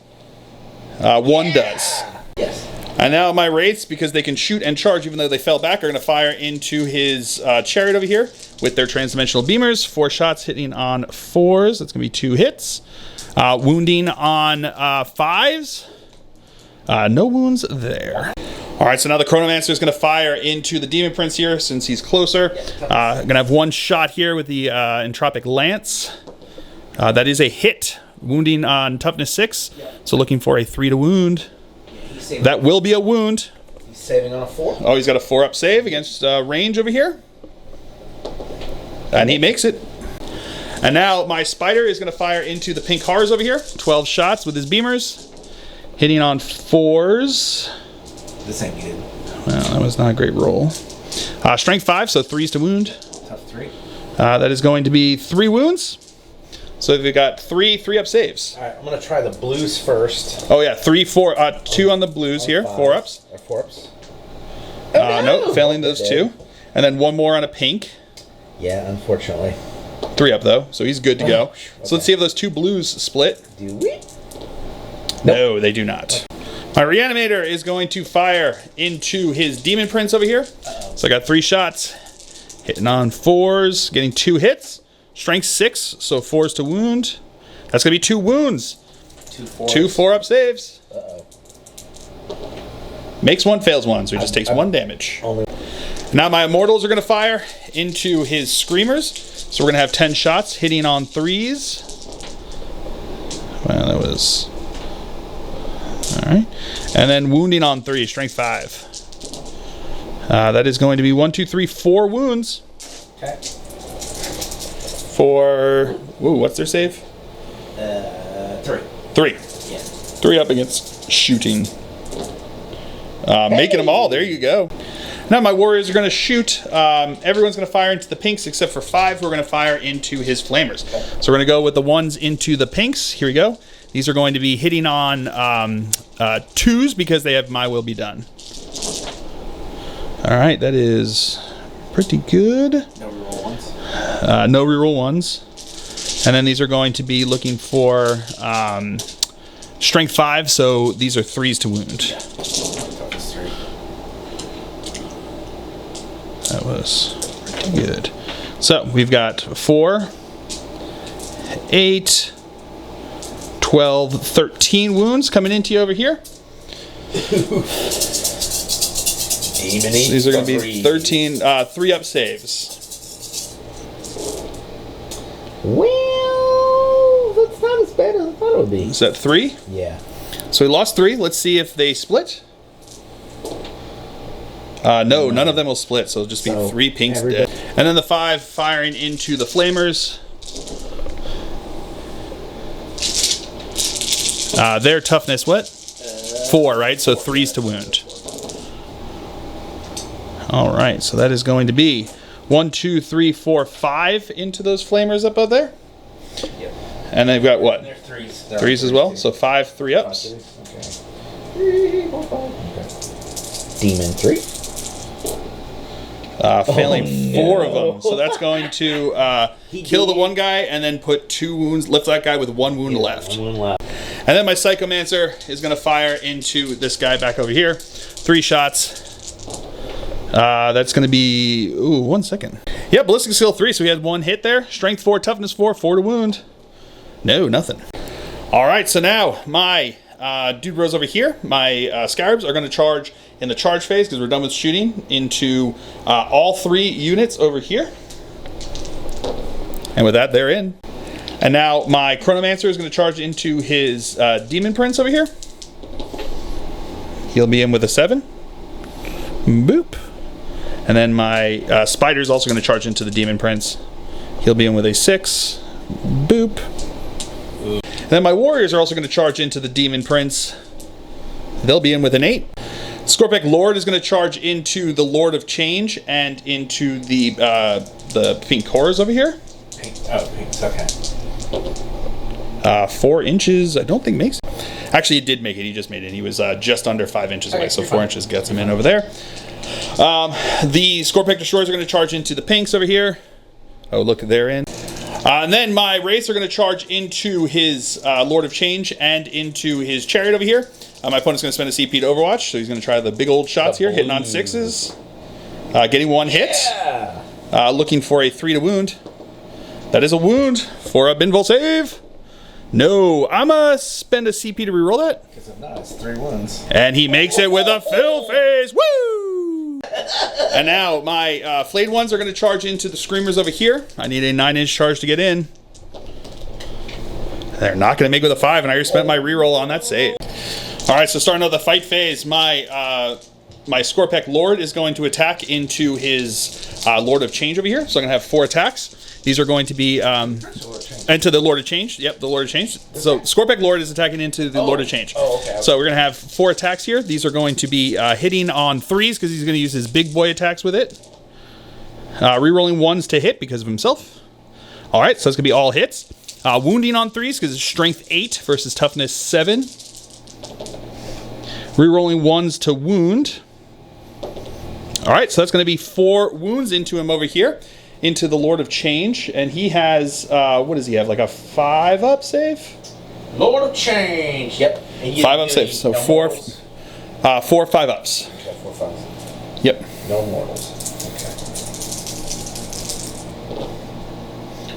One does. Yes. And now my wraiths, because they can shoot and charge even though they fell back, are going to fire into his chariot over here with their transdimensional beamers. 4 shots hitting on 4s. That's going to be 2 hits. Wounding on 5s. No wounds there. All right, so now the Chronomancer is going to fire into the Demon Prince here since he's closer. Going to have 1 shot here with the Entropic Lance. That is a hit, wounding on toughness 6. So looking for a 3 to wound. That will be a wound. He's saving on a 4. Oh, he's got a 4-up save against range over here. And he makes it. And now my Spider is going to fire into the pink Hars over here. 12 shots with his beamers. Hitting on 4s. This ain't good. Well, that was not a great roll. Strength 5, so 3s to wound. Tough 3. That is going to be 3 wounds. So we've got 3 3-up saves. All right, I'm going to try the blues first. Oh yeah, 3, 4, 2 on the blues here, 4-ups. 4-ups. Nope, failing those 2. And then 1 more on a pink. Yeah, unfortunately. 3-up though, so he's good to go. Okay. So let's see if those 2 blues split. Do we? No, they do not. My Reanimator is going to fire into his Demon Prince over here. So I got 3 shots. Hitting on 4s, getting 2 hits. Strength 6, so 4s to wound. That's going to be 2 wounds. 2 4s. 2 4-up saves. Uh-oh. Makes 1, fails 1, so he just takes 1 damage. Now my Immortals are going to fire into his Screamers. So we're going to have 10 shots, hitting on 3s. Well, that was... Alright. And then wounding on 3, strength 5. That is going to be 1, 2, 3, 4 wounds. Okay. For... Ooh, what's their save? 3. 3. Yeah. 3 up against shooting. Making them all. There you go. Now my warriors are going to shoot. Everyone's going to fire into the pinks except for 5 who are going to fire into his flamers. So we're going to go with the 1s into the pinks. Here we go. These are going to be hitting on 2s because they have My Will Be Done. All right, that is pretty good. No reroll 1s. No reroll 1s. And then these are going to be looking for strength 5, so these are 3s to wound. That was pretty good. So we've got 4, 8, 12, 13 wounds coming into you over here. These are going to be 13 3-up saves. Well, that's not as bad as I thought it would be. Is that 3? Yeah. So we lost 3. Let's see if they split. No, none of them will split, so it'll just be 3 pinks dead. And then the 5 firing into the flamers. Their toughness, what? 4, right? So 3s to wound. All right, so that is going to be 1, 2, 3, 4, 5 into those flamers up there. Yep. And they've got what? They're threes. Threes as well. So 5 3-ups. Okay. 3, 4, 5. Okay. Demon 3. Failing 4 of them. So that's going to kill the one guy and then put 2 wounds, lift that guy with 1 wound left. 1 wound left. And then my Psychomancer is going to fire into this guy back over here. 3 shots. That's going to be, ooh, 1 second. Yeah, ballistic skill 3, so he had 1 hit there. Strength 4, toughness 4, 4 to wound. No, nothing. All right, so now my dude bros over here, my Scarabs are going to charge in the charge phase because we're done with shooting into all 3 units over here. And with that, they're in. And now my Chronomancer is going to charge into his Demon Prince over here. He'll be in with a 7. Boop. And then my Spider is also going to charge into the Demon Prince. He'll be in with a 6. Boop. And then my Warriors are also going to charge into the Demon Prince. They'll be in with an 8. Scorpic Lord is going to charge into the Lord of Change and into the Pink Horrors over here. Pink. Oh, pinks. Okay. 4 inches, I don't think makes it. Actually, it did make it. He just made it. He was just under 5 inches away, so 4 inches gets him in over there. The Scorpic Destroyers are going to charge into the pinks over here. Oh, look, they're in. And then my Wraiths are going to charge into his Lord of Change and into his Chariot over here. My opponent's going to spend a CP to Overwatch, so he's going to try the big old shots here, hitting on 6s. Getting 1 hit. Looking for a 3 to wound. That is a wound for a Binvol save. No, I'm going to spend a CP to reroll that. Because if not, it's 3 wounds. And he makes it with a fill phase. Woo! And now my flayed ones are going to charge into the Screamers over here. I need a 9-inch charge to get in. They're not going to make it with a 5, and I already spent my reroll on that save. All right, so starting out the fight phase, my Scorpic Lord is going to attack into his Lord of Change over here. So I'm going to have 4 attacks. These are going to be into the Lord of Change. Yep, the Lord of Change. So Scorpic Lord is attacking into the Lord of Change. Okay. So we're going to have 4 attacks here. These are going to be hitting on 3s because he's going to use his big boy attacks with it. Rerolling 1s to hit because of himself. All right, so it's going to be all hits. Wounding on 3s because it's strength 8 versus toughness 7. Rerolling 1s to wound. All right, so that's going to be 4 wounds into him over here. Into the Lord of Change, and he has what does he have, like a 5-up save? Lord of Change. Yep. 5-up save. So 4 5-ups. Okay, 4 5s. Yep. No mortals.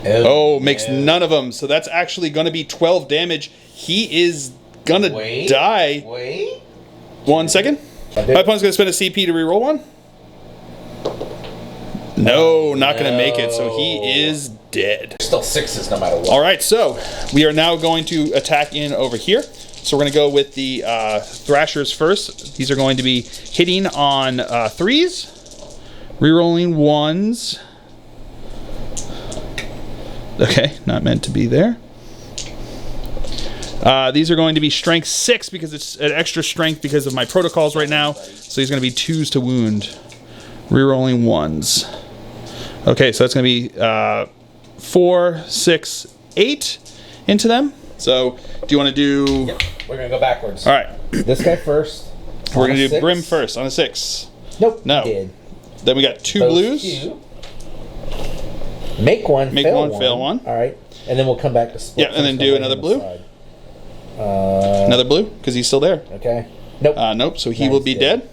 Okay. Oh, makes none of them. So that's actually going to be 12 damage. He is gonna die. Wait. 1 second. My opponent's gonna spend a CP to reroll 1. No, not going to make it, so he is dead. Still 6s no matter what. All right, so we are now going to attack in over here. So we're going to go with the Thrashers first. These are going to be hitting on 3s, rerolling 1s. Okay, not meant to be there. These are going to be strength 6 because it's an extra strength because of my protocols right now. So he's going to be 2s to wound, rerolling 1s. Okay, so that's going to be 4, 6, 8 into them. So, do you want to do... Yep. We're going to go backwards. All right. This guy first. We're going to do Brim first on a 6. Nope. No. Did. Then we got 2 blues. Make one, fail one. All right. And then we'll come back to split. Yeah, and then do another blue. Another blue, because he's still there. Okay. Nope. Nope, so he will be dead.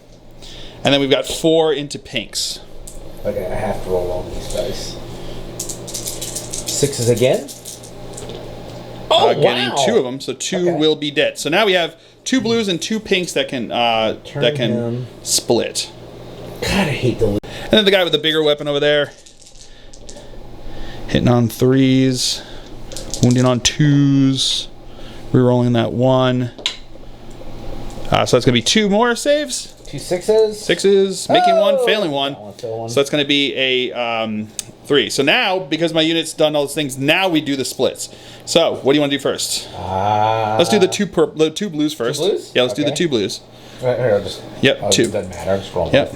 And then we've got 4 into pinks. Okay, I have to roll all these dice. 6s again. Oh, getting 2 of them, so 2 will be dead. So now we have 2 blues and 2 pinks that can split. God, I hate the. And then the guy with the bigger weapon over there, hitting on 3s, wounding on 2s, rerolling that 1. So that's gonna be 2 more saves. 2 6s. 6s, making 1, failing 1. So that's going to be a 3. So now, because my unit's done all those things, now we do the splits. So, what do you want to do first? Let's do the 2 blues first. 2 blues? Yeah, let's do the 2 blues. Right here, I'll just. Yep, 2. It doesn't matter. I'll just roll. Yep.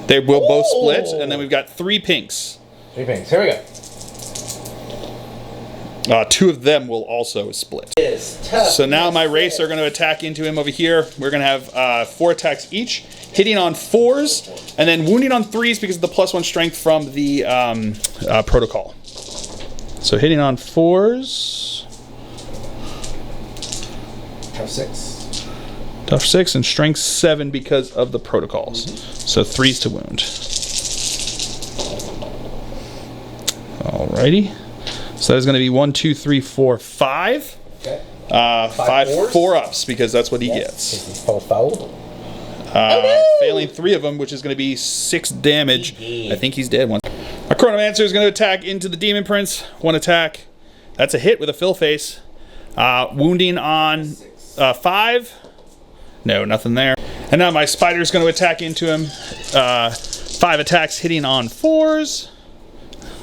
They will both split, and then we've got 3 pinks. 3 pinks. Here we go. 2 of them will also split. So now my Wraiths are going to attack into him over here. We're going to have 4 attacks each, hitting on 4s, and then wounding on 3s because of the +1 strength from the protocol. So hitting on 4s. Tough 6. Tough 6 and strength 7 because of the protocols. So 3s to wound. Alrighty. So that is going to be 1, 2, 3, 4, 5. Okay. 5 4-ups because that's what he gets. Failing 3 of them, which is going to be 6 damage. I think he's dead once. Our Chronomancer is going to attack into the Demon Prince. 1 attack. That's a hit with a fill face. Wounding on 5. No, nothing there. And now my Spider is going to attack into him. 5 attacks hitting on 4s.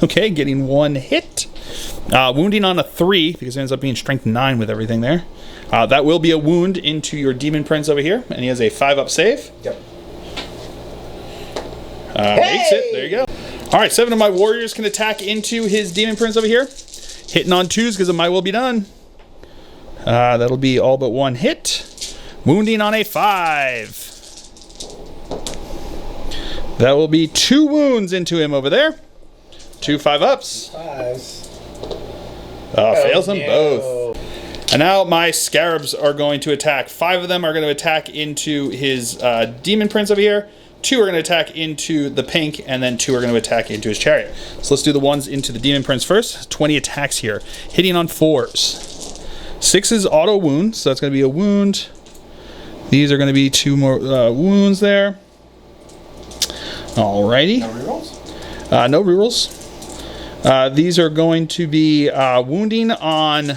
Okay, getting 1 hit. Wounding on a 3 because it ends up being strength 9 with everything there. That will be a wound into your Demon Prince over here, and he has a 5-up save. Yep. Makes it. There you go. All right, 7 of my warriors can attack into his Demon Prince over here, hitting on 2s because of my will be done. That'll be all but 1 hit. Wounding on a 5. That will be 2 wounds into him over there. 2 5-ups. 5s. Fails them both. And now my Scarabs are going to attack. 5 of them are going to attack into his Demon Prince over here. 2 are going to attack into the pink, and then 2 are going to attack into his chariot. So let's do the ones into the Demon Prince first. 20 attacks here, hitting on 4s. 6 is auto wound, so that's going to be a wound. These are going to be 2 more wounds there. Alrighty. No rerolls? No rerolls. These are going to be wounding on.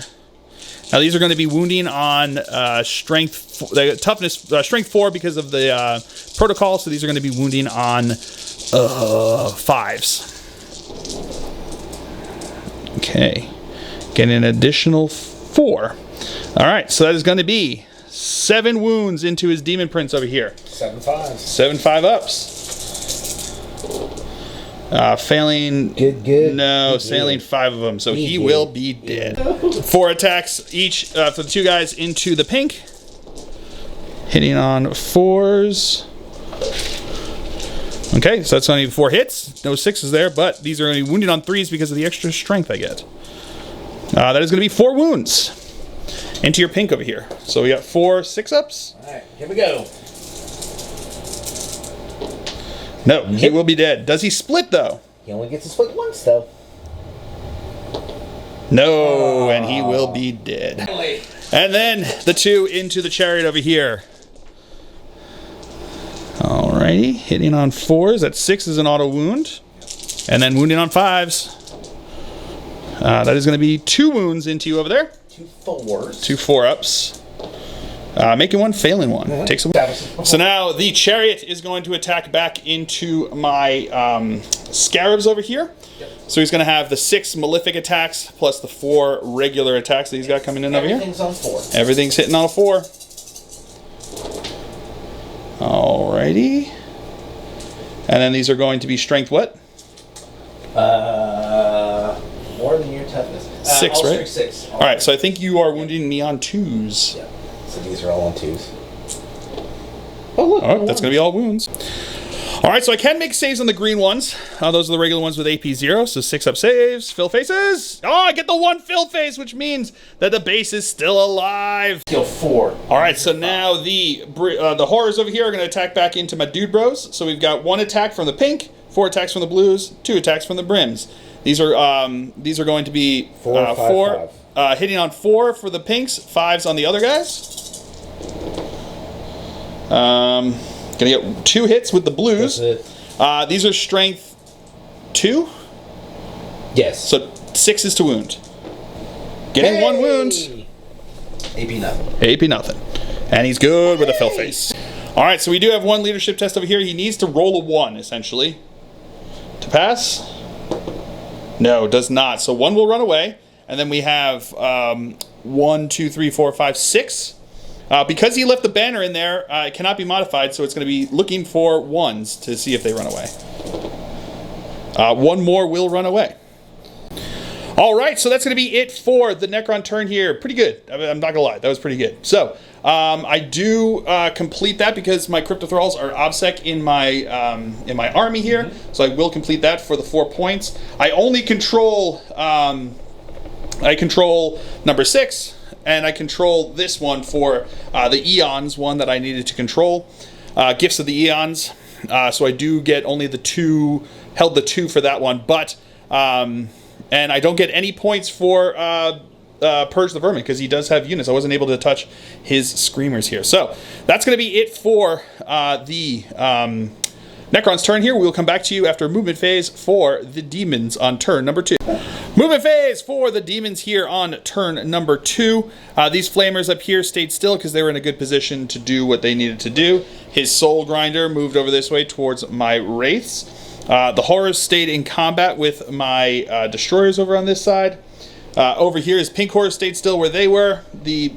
Now these are going to be wounding on strength, toughness, strength 4 because of the protocol. So these are going to be wounding on 5s. Okay, getting an additional 4. All right, so that is going to be 7 wounds into his Demon Prince over here. 7 5s. 7 5-ups. Failing. Good. No, failing 5 of them, so he will be dead. 4 attacks each for the 2 guys into the pink, hitting on 4s. Okay, so that's only 4 hits. No 6s there, but these are going to be wounded on 3s because of the extra strength I get. That is going to be 4 wounds into your pink over here. So we got 4 6-ups. All right, here we go. No, he will be dead. Does he split, though? He only gets to split once, though. No, and he will be dead. And then the 2 into the chariot over here. Alrighty, hitting on 4s. That 6 is an auto wound. And then wounding on 5s. That is going to be 2 wounds into you over there. 2 4s. 2 4-ups. Making 1, failing 1. Takes a. So now the chariot is going to attack back into my Scarabs over here. Yep. So he's going to have the 6 malefic attacks plus the 4 regular attacks that he's got coming in over here. Everything's on 4. Everything's hitting on a 4. Alrighty. And then these are going to be strength what? More than your toughness. 6, right? 6. Alright, so I think you are wounding me on 2s. Yeah. So these are all on 2s. Oh, look. All right, that's going to be all wounds. All right, so I can make saves on the green ones. Those are the regular ones with AP 0, so 6-up saves. Fill faces. Oh, I get the 1 fill face, which means that the base is still alive. Skill 4. All right, so now the horrors over here are going to attack back into my dude bros. So we've got 1 attack from the pink, 4 attacks from the blues, 2 attacks from the brims. These are going to be 4 hitting on 4 for the pinks, 5s on the other guys. Gonna get 2 hits with the blues. These are strength 2. Yes. So 6 is to wound. Getting 1 wound. AP nothing. AP nothing. And he's good with a fill face. All right, so we do have 1 leadership test over here. He needs to roll a 1 essentially to pass. No, does not. So 1 will run away, and then we have 1, 2, 3, 4, 5, 6. Because he left the banner in there, it cannot be modified, so it's going to be looking for 1s to see if they run away. 1 more will run away. All right, so that's going to be it for the Necron turn here. Pretty good. I'm not going to lie. That was pretty good. So I do complete that because my Crypto Thralls are OBSEC in my army here. So I will complete that for the 4 points. I only control... I control number 6, and I control this one for the Eons one that I needed to control. Gifts of the Eons. So I do get only the 2, held the 2 for that one, but... and I don't get any points for Purge the Vermin because he does have units. I wasn't able to touch his Screamers here. So that's going to be it for the Necron's turn here. We'll come back to you after movement phase for the Demons on turn number 2. Movement phase for the Demons here on turn number 2. These Flamers up here stayed still because they were in a good position to do what they needed to do. His Soul Grinder moved over this way towards my Wraiths. The Horrors stayed in combat with my Destroyers over on this side. Over here, his Pink Horrors stayed still where they were. The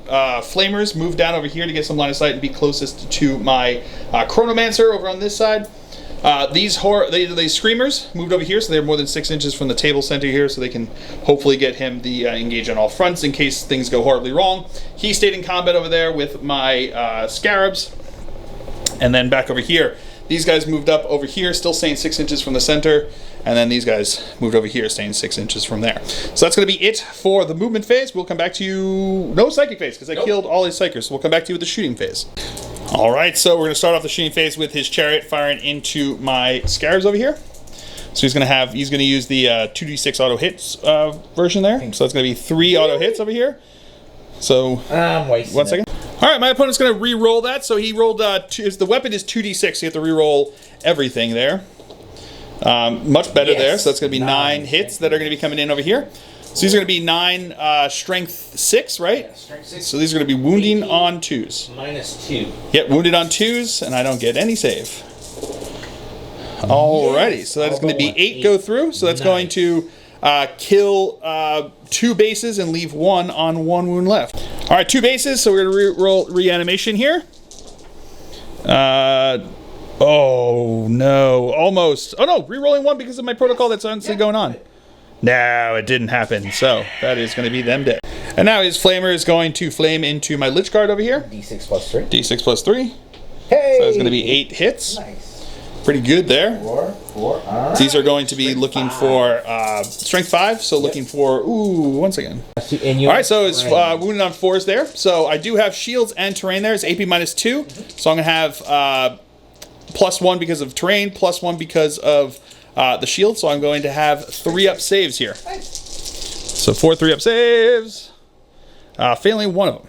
Flamers moved down over here to get some line of sight and be closest to my Chronomancer over on this side. These Screamers moved over here, so they're more than 6 inches from the table center here, so they can hopefully get him the engage on all fronts in case things go horribly wrong. He stayed in combat over there with my Scarabs. And then back over here, these guys moved up over here, still staying 6 inches from the center. And then these guys moved over here, staying 6 inches from there. So that's going to be it for the movement phase. We'll come back to you... No psychic phase, because I killed all his psychers. So we'll come back to you with the shooting phase. All right, so we're going to start off the shooting phase with his chariot firing into my Scarabs over here. So he's going to use the 2d6 auto hits version there. So that's going to be 3 auto hits over here. So I'm wasting 1 second. All right, my opponent's going to re-roll that. So he rolled, the weapon is 2d6, so you have to re-roll everything there. Much better there, so that's going to be 9 hits that are going to be coming in over here. So these are going to be 9 strength 6, right? Yeah, strength 6. So these are going to be wounding on 2s. -2. Yep, wounded on 2s, and I don't get any save. Alrighty, so that's going to be 8 go through, so that's going to kill 2 bases and leave 1 on 1 wound left. All right, 2 bases, so we're going to re-roll reanimation here. Oh no, almost. Oh no, re-rolling 1 because of my protocol that's honestly going on. No, it didn't happen, so that is going to be them dead. And now his Flamer is going to flame into my Lich Guard over here. D6 plus 3. D6 plus 3. Hey! So that's going to be 8 hits. Nice. Pretty good there. 4. All right. These are going to be looking for strength 5, so looking for, once again. All right, so it's wounded on 4s there. So I do have shields and terrain there. It's AP -2, so I'm going to have +1 because of terrain, +1 because of the shield, so I'm going to have 3 up saves here. So 4 3-up saves, failing 1 of them.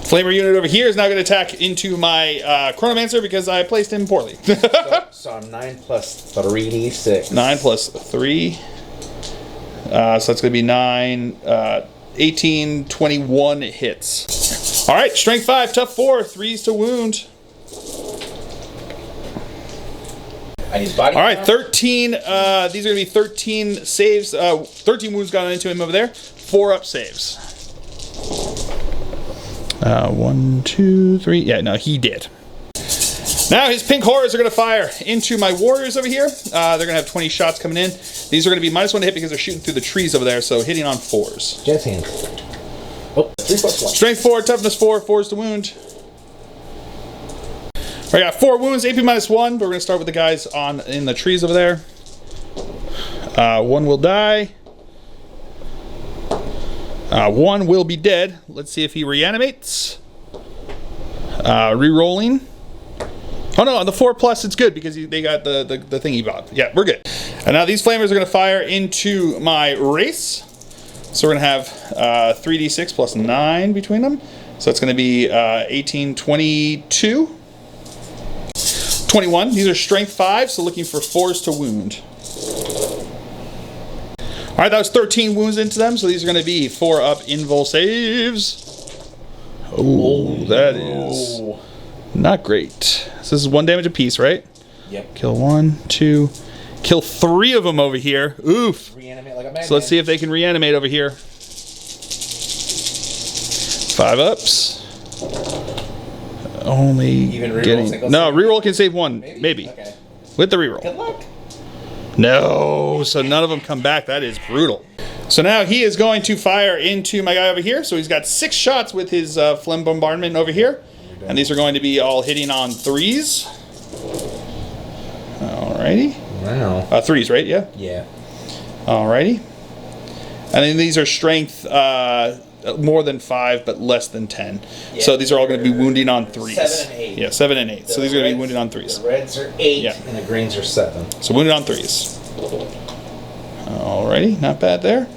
Flamer unit over here is now going to attack into my Chronomancer because I placed him poorly. So I'm 9 plus 3d6. 9 plus 3. So that's going to be 9, 18, 21 hits. All right, strength 5, tough 4, 3s to wound. I need body. All right, 13. These are going to be 13 saves. 13 wounds gone into him over there. 4 up saves. 1, 2, 3. Yeah, no, he did. Now his Pink Horrors are going to fire into my Warriors over here. They're going to have 20 shots coming in. These are going to be -1 to hit because they're shooting through the trees over there, so hitting on 4s. Jet's hand. Oh, 3 plus 1. Strength 4, toughness 4, 4s to wound. I got 4 wounds, AP -1, but we're going to start with the guys in the trees over there. 1 will die. 1 will be dead. Let's see if he reanimates. Re-rolling. Oh no, on the 4+, it's good because they got the thing he bought. Yeah, we're good. And now these Flamers are going to fire into my Wraiths. So we're going to have 3d6 plus 9 between them. So it's going to be 18, 22. 21. These are strength 5, so looking for 4s to wound. All right, that was 13 wounds into them, so these are going to be 4 up invul saves. Oh, that is not great. So this is 1 damage apiece, right? Yep. Kill 1, 2, kill 3 of them over here. Oof. Reanimate like a madman. So let's see if they can reanimate over here. 5 ups. Only even getting... No, reroll can save 1, maybe. Okay. With the reroll. Good luck. No, so none of them come back. That is brutal. So now he is going to fire into my guy over here. So he's got 6 shots with his phlegm bombardment over here. And these are going to be all hitting on 3s. Alrighty. Wow. 3s, right? Yeah? Yeah. Alrighty. And then these are strength more than 5, but less than 10. Yeah, so these are all going to be wounding on 3s. 7 and 8. Yeah, 7 and 8. So these are going to be wounded on 3s. The reds are 8, Yeah. and the greens are 7. So wounded on 3s. Alrighty, not bad there.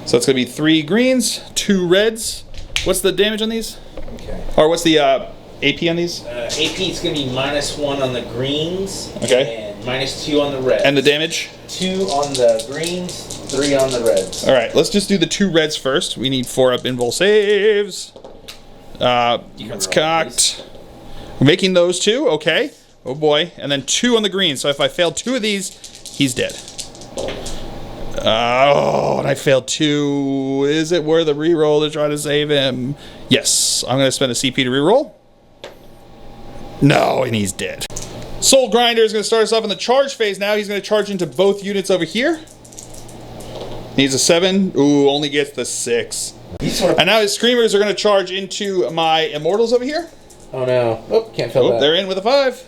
So it's going to be 3 greens, 2 reds. What's the damage on these? Okay. Or what's the AP on these? AP is going to be -1 on the greens. Okay. And -2 on the reds. And the damage? 2 on the greens, 3 on the reds. Alright, let's just do the 2 reds first. We need 4 up invul saves. It's cocked. We're making those 2, okay. Oh boy. And then 2 on the green. So if I fail 2 of these, he's dead. Oh, and I failed 2. Is it worth a reroll to try to save him? Yes. I'm going to spend a CP to reroll. No, and he's dead. Soul Grinder is going to start us off in the charge phase now. He's going to charge into both units over here. Needs a 7. Ooh, only gets the 6. And now his Screamers are going to charge into my Immortals over here. Oh no. Oh, can't fill that. They're in with a 5.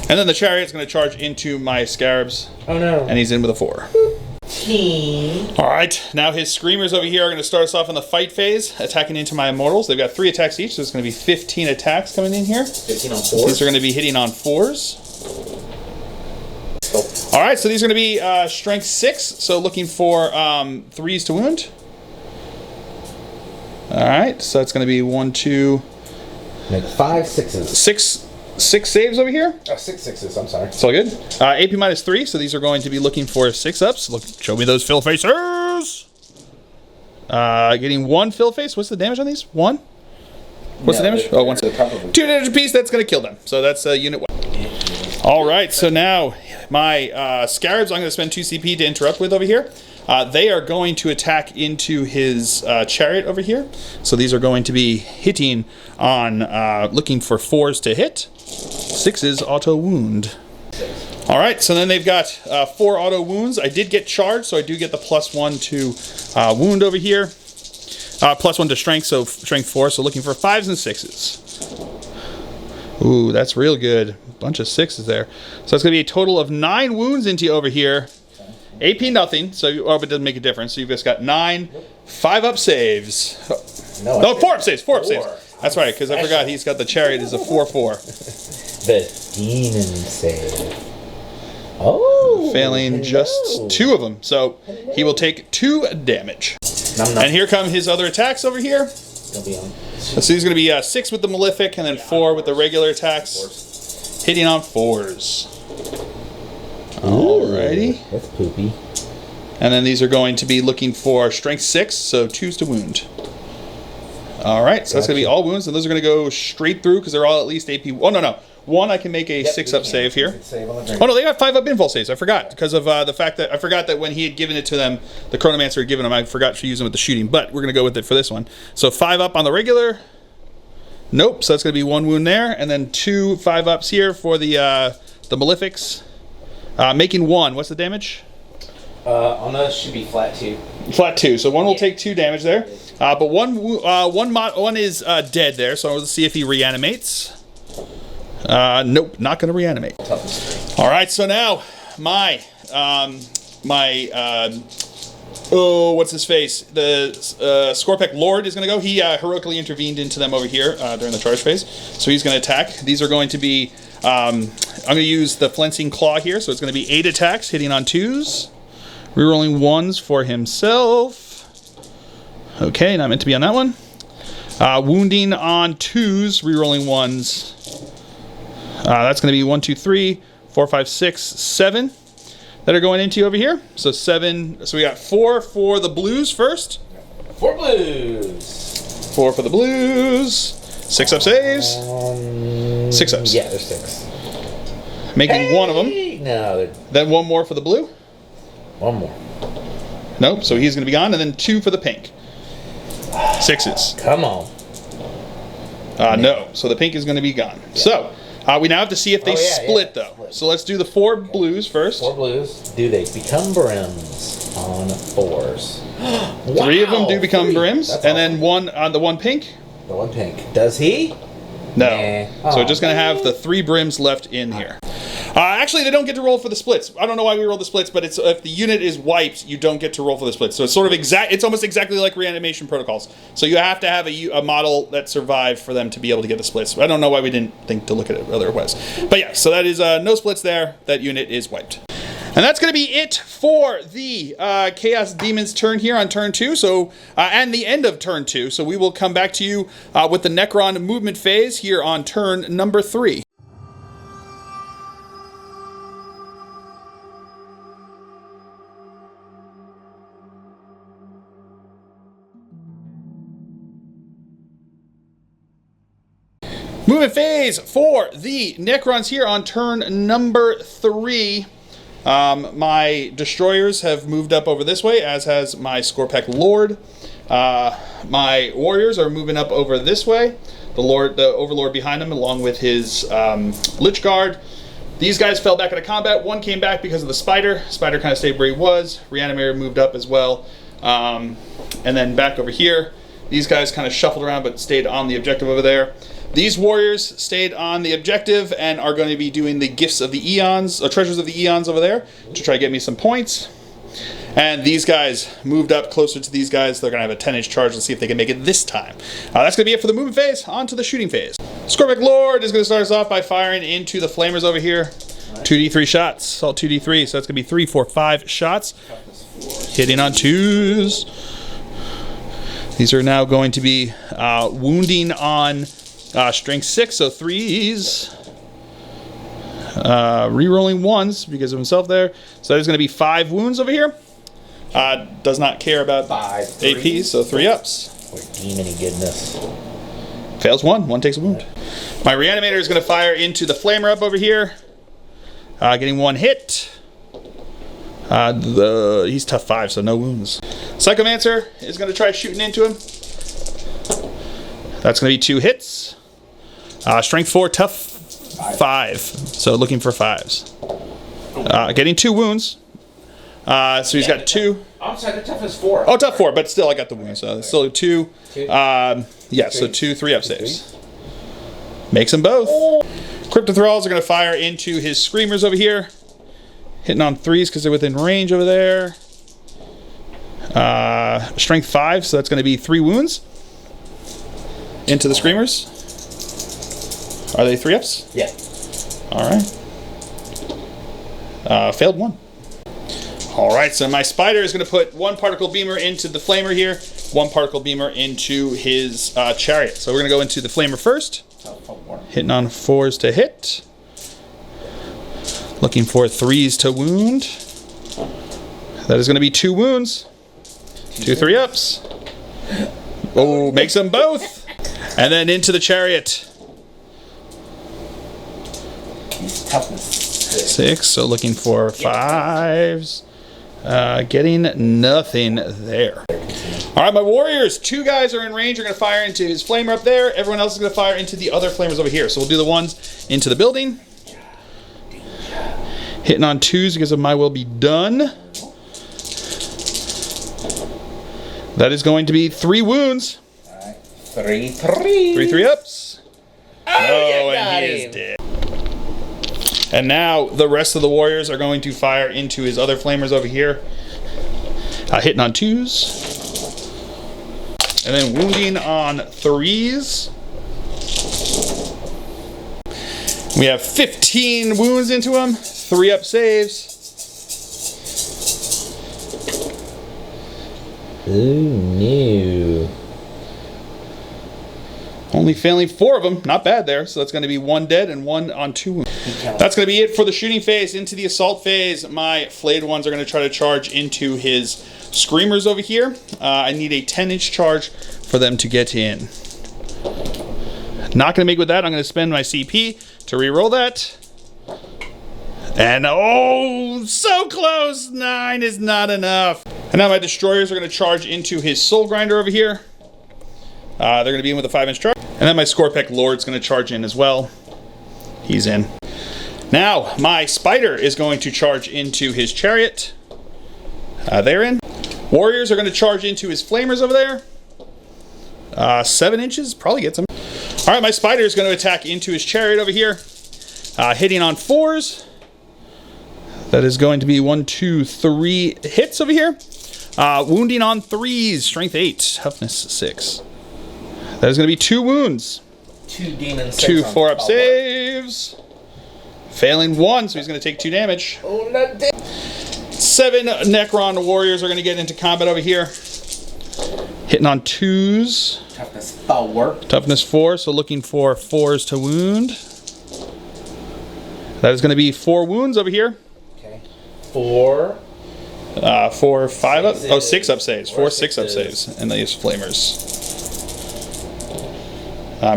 And then the Chariot's going to charge into my Scarabs. Oh no. And he's in with a 4. Alright, now his Screamers over here are going to start us off in the fight phase, attacking into my Immortals. They've got 3 attacks each, so it's going to be 15 attacks coming in here. 15 on 4s. These are going to be hitting on 4s. Alright, so these are going to be strength 6, so looking for 3s to wound. Alright, so it's going to be 1, 2... Make 5 6s. 6 saves over here. Oh, 6 6s, I'm sorry. It's all good. AP -3, so these are going to be looking for 6 ups. Look, show me those fill faces. Getting 1 fill face. What's the damage on these? 1? What's the damage? Oh, 1. 2 damage apiece. That's going to kill them. So that's unit 1. All right. So now my Scarabs, I'm going to spend 2 CP to interrupt with over here. They are going to attack into his Chariot over here. So these are going to be hitting on looking for 4s to hit. 6s auto wound. All right, so then they've got 4 auto wounds. I did get charged, so I do get the +1 to wound over here. +1 to strength, so strength 4. So looking for 5s and 6s. Ooh, that's real good. Bunch of 6s there. So it's going to be a total of 9 wounds into you over here. AP nothing, so but it doesn't make a difference. So you've just got 9 5-up saves. No, 4-up saves. 4-up saves. That's right, because I forgot he's got the Chariot is a 4/4. The demon save. Oh. Failing just 2 of them, so he will take 2 damage. And here come his other attacks over here. So he's going to be 6 with the Malefic and then 4 with the regular attacks, hitting on 4s. Alrighty. That's poopy. And then these are going to be looking for strength 6, so 2s to wound. Alright, so that's going to be all wounds, and those are going to go straight through because they're all at least AP. Oh, no. 1, I can make a 6-up save here. Oh, no, they got 5-up invul saves. I forgot because of the fact that I forgot that when he had given it to them, the Chronomancer had given them, I forgot to use them with the shooting, but we're going to go with it for this one. So 5-up on the regular. Nope, so that's going to be 1 wound there, and then 2 5-ups here for the Malefics. Making 1. What's the damage? On those should be flat 2. Flat 2. So 1 will take 2 damage there. But one is dead there, so we'll see if he reanimates. Nope, not going to reanimate. All right, so now my what's his face? The Scorpec Lord is going to go. He heroically intervened into them over here during the charge phase, so he's going to attack. These are going to be. I'm going to use the Flensing Claw here, so it's going to be 8 attacks hitting on 2s, rerolling 1s for himself. Okay, not meant to be on that one. Wounding on 2s, rerolling 1s. That's going to be 1, 2, 3, 4, 5, 6, 7 that are going into you over here. So 7. So we got 4 for the blues first. 4 blues. 4 for the blues. 6-up saves. 6-ups. Yeah, there's 6. Making 1 of them. No. Then 1 more for the blue. 1 more. Nope. So he's going to be gone, and then 2 for the pink. 6s. Come on. No. So the pink is going to be gone. Yeah. So We now have to see if they split, though. Split. So let's do the 4 blues first. 4 blues. Do they become brims on 4s? Wow, 3 of them do become brims, and then one on the 1 pink. The 1 pink. Does he? No. Nah. So we're just going to have the 3 brims left in here. Actually, they don't get to roll for the splits. I don't know why we roll the splits, but it's if the unit is wiped, you don't get to roll for the splits. So it's sort of it's almost exactly like reanimation protocols. So you have to have a model that survived for them to be able to get the splits. I don't know why we didn't think to look at it otherwise. But yeah, so that is no splits there. That unit is wiped. And that's going to be it for the Chaos Demons turn here on turn 2. So, and the end of turn 2. So we will come back to you with the Necron movement phase here on turn number 3. Movement phase for the Necrons here on turn number 3. My destroyers have moved up over this way, as has my Scorpec Lord. My warriors are moving up over this way. The Overlord behind him, along with his Lich Guard. These guys fell back into combat. One came back because of the Spider. Spider kind of stayed where he was. Reanimator moved up as well. And then back over here. These guys kind of shuffled around but stayed on the objective over there. These warriors stayed on the objective and are going to be doing the Gifts of the Eons, or Treasures of the Eons over there to try to get me some points. And these guys moved up closer to these guys. They're going to have a 10-inch charge. Let's see if they can make it this time. That's going to be it for the movement phase. On to the shooting phase. Scorpic Lord is going to start us off by firing into the flamers over here. 2d3 shots. All 2d3, so that's going to be 3, 4, 5 shots. Hitting on 2s. These are now going to be wounding on strength 6, so 3s. Rerolling 1s because of himself there. So there's going to be 5 wounds over here. Does not care about 5 AP, so 3 ups. We're demon-y goodness. Fails 1. 1 takes a wound. My reanimator is going to fire into the flamer up over here. Getting 1 hit. He's tough 5, so no wounds. Psychomancer is going to try shooting into him. That's going to be 2 hits. Strength 4, tough 5. So looking for 5s. Getting 2 wounds. So he's got 2. I'm sorry, the tough is 4. Oh, tough 4, but still I got the wounds. So still 2. Yeah, so 2 3-up saves. Makes them both. Cryptothralls are going to fire into his screamers over here. Hitting on 3s because they're within range over there. Strength 5, so that's going to be 3 wounds. Into the screamers. Are they 3-ups? Yeah. Alright. Failed 1. Alright, so my spider is going to put 1 particle beamer into the flamer here. 1 particle beamer into his chariot. So we're going to go into the flamer first. Hitting on 4s to hit. Looking for 3s to wound. That is going to be 2 wounds. 2 3-ups. Oh, makes them both. And then into the chariot. Toughness 6, so looking for 5s. Getting nothing there. Alright, my warriors. 2 guys are in range. Are going to fire into his flamer up there. Everyone else is going to fire into the other flamers over here. So we'll do the ones into the building. Hitting on 2s because of my will be done. That is going to be 3 wounds. Alright. 3 3-ups. Oh, and he is dead. And now the rest of the warriors are going to fire into his other flamers over here. Hitting on 2s. And then wounding on 3s. We have 15 wounds into him. 3-up saves. Oh no. Only failing 4 of them. Not bad there. So that's going to be 1 dead and 1 on 2 wounds. That's going to be it for the shooting phase. Into the assault phase, my flayed ones are going to try to charge into his screamers over here. I need a 10-inch charge for them to get in. Not going to make with that. I'm going to spend my CP to re-roll that. And oh, so close. 9 is not enough. And now my destroyers are going to charge into his soul grinder over here. They're going to be in with a 5-inch charge. And then my Scorpec Lord's going to charge in as well. He's in. Now, my spider is going to charge into his chariot. They're in. Warriors are going to charge into his flamers over there. 7 inches, probably gets him. All right, my spider is going to attack into his chariot over here. Hitting on 4s. That is going to be 1, 2, 3 hits over here. Wounding on 3s, strength 8, toughness 6. That is going to be 2 wounds. 2 demons. 2 4-up saves. Failing 1, so he's going to take 2 damage. Oh, not dead. 7 Necron warriors are going to get into combat over here. Hitting on 2s. Toughness 4. Toughness 4, so looking for 4s to wound. That is going to be 4 wounds over here. Okay. 4. 4, 5 up. Oh, 6 up saves. 4, 6 up saves. And they use flamers.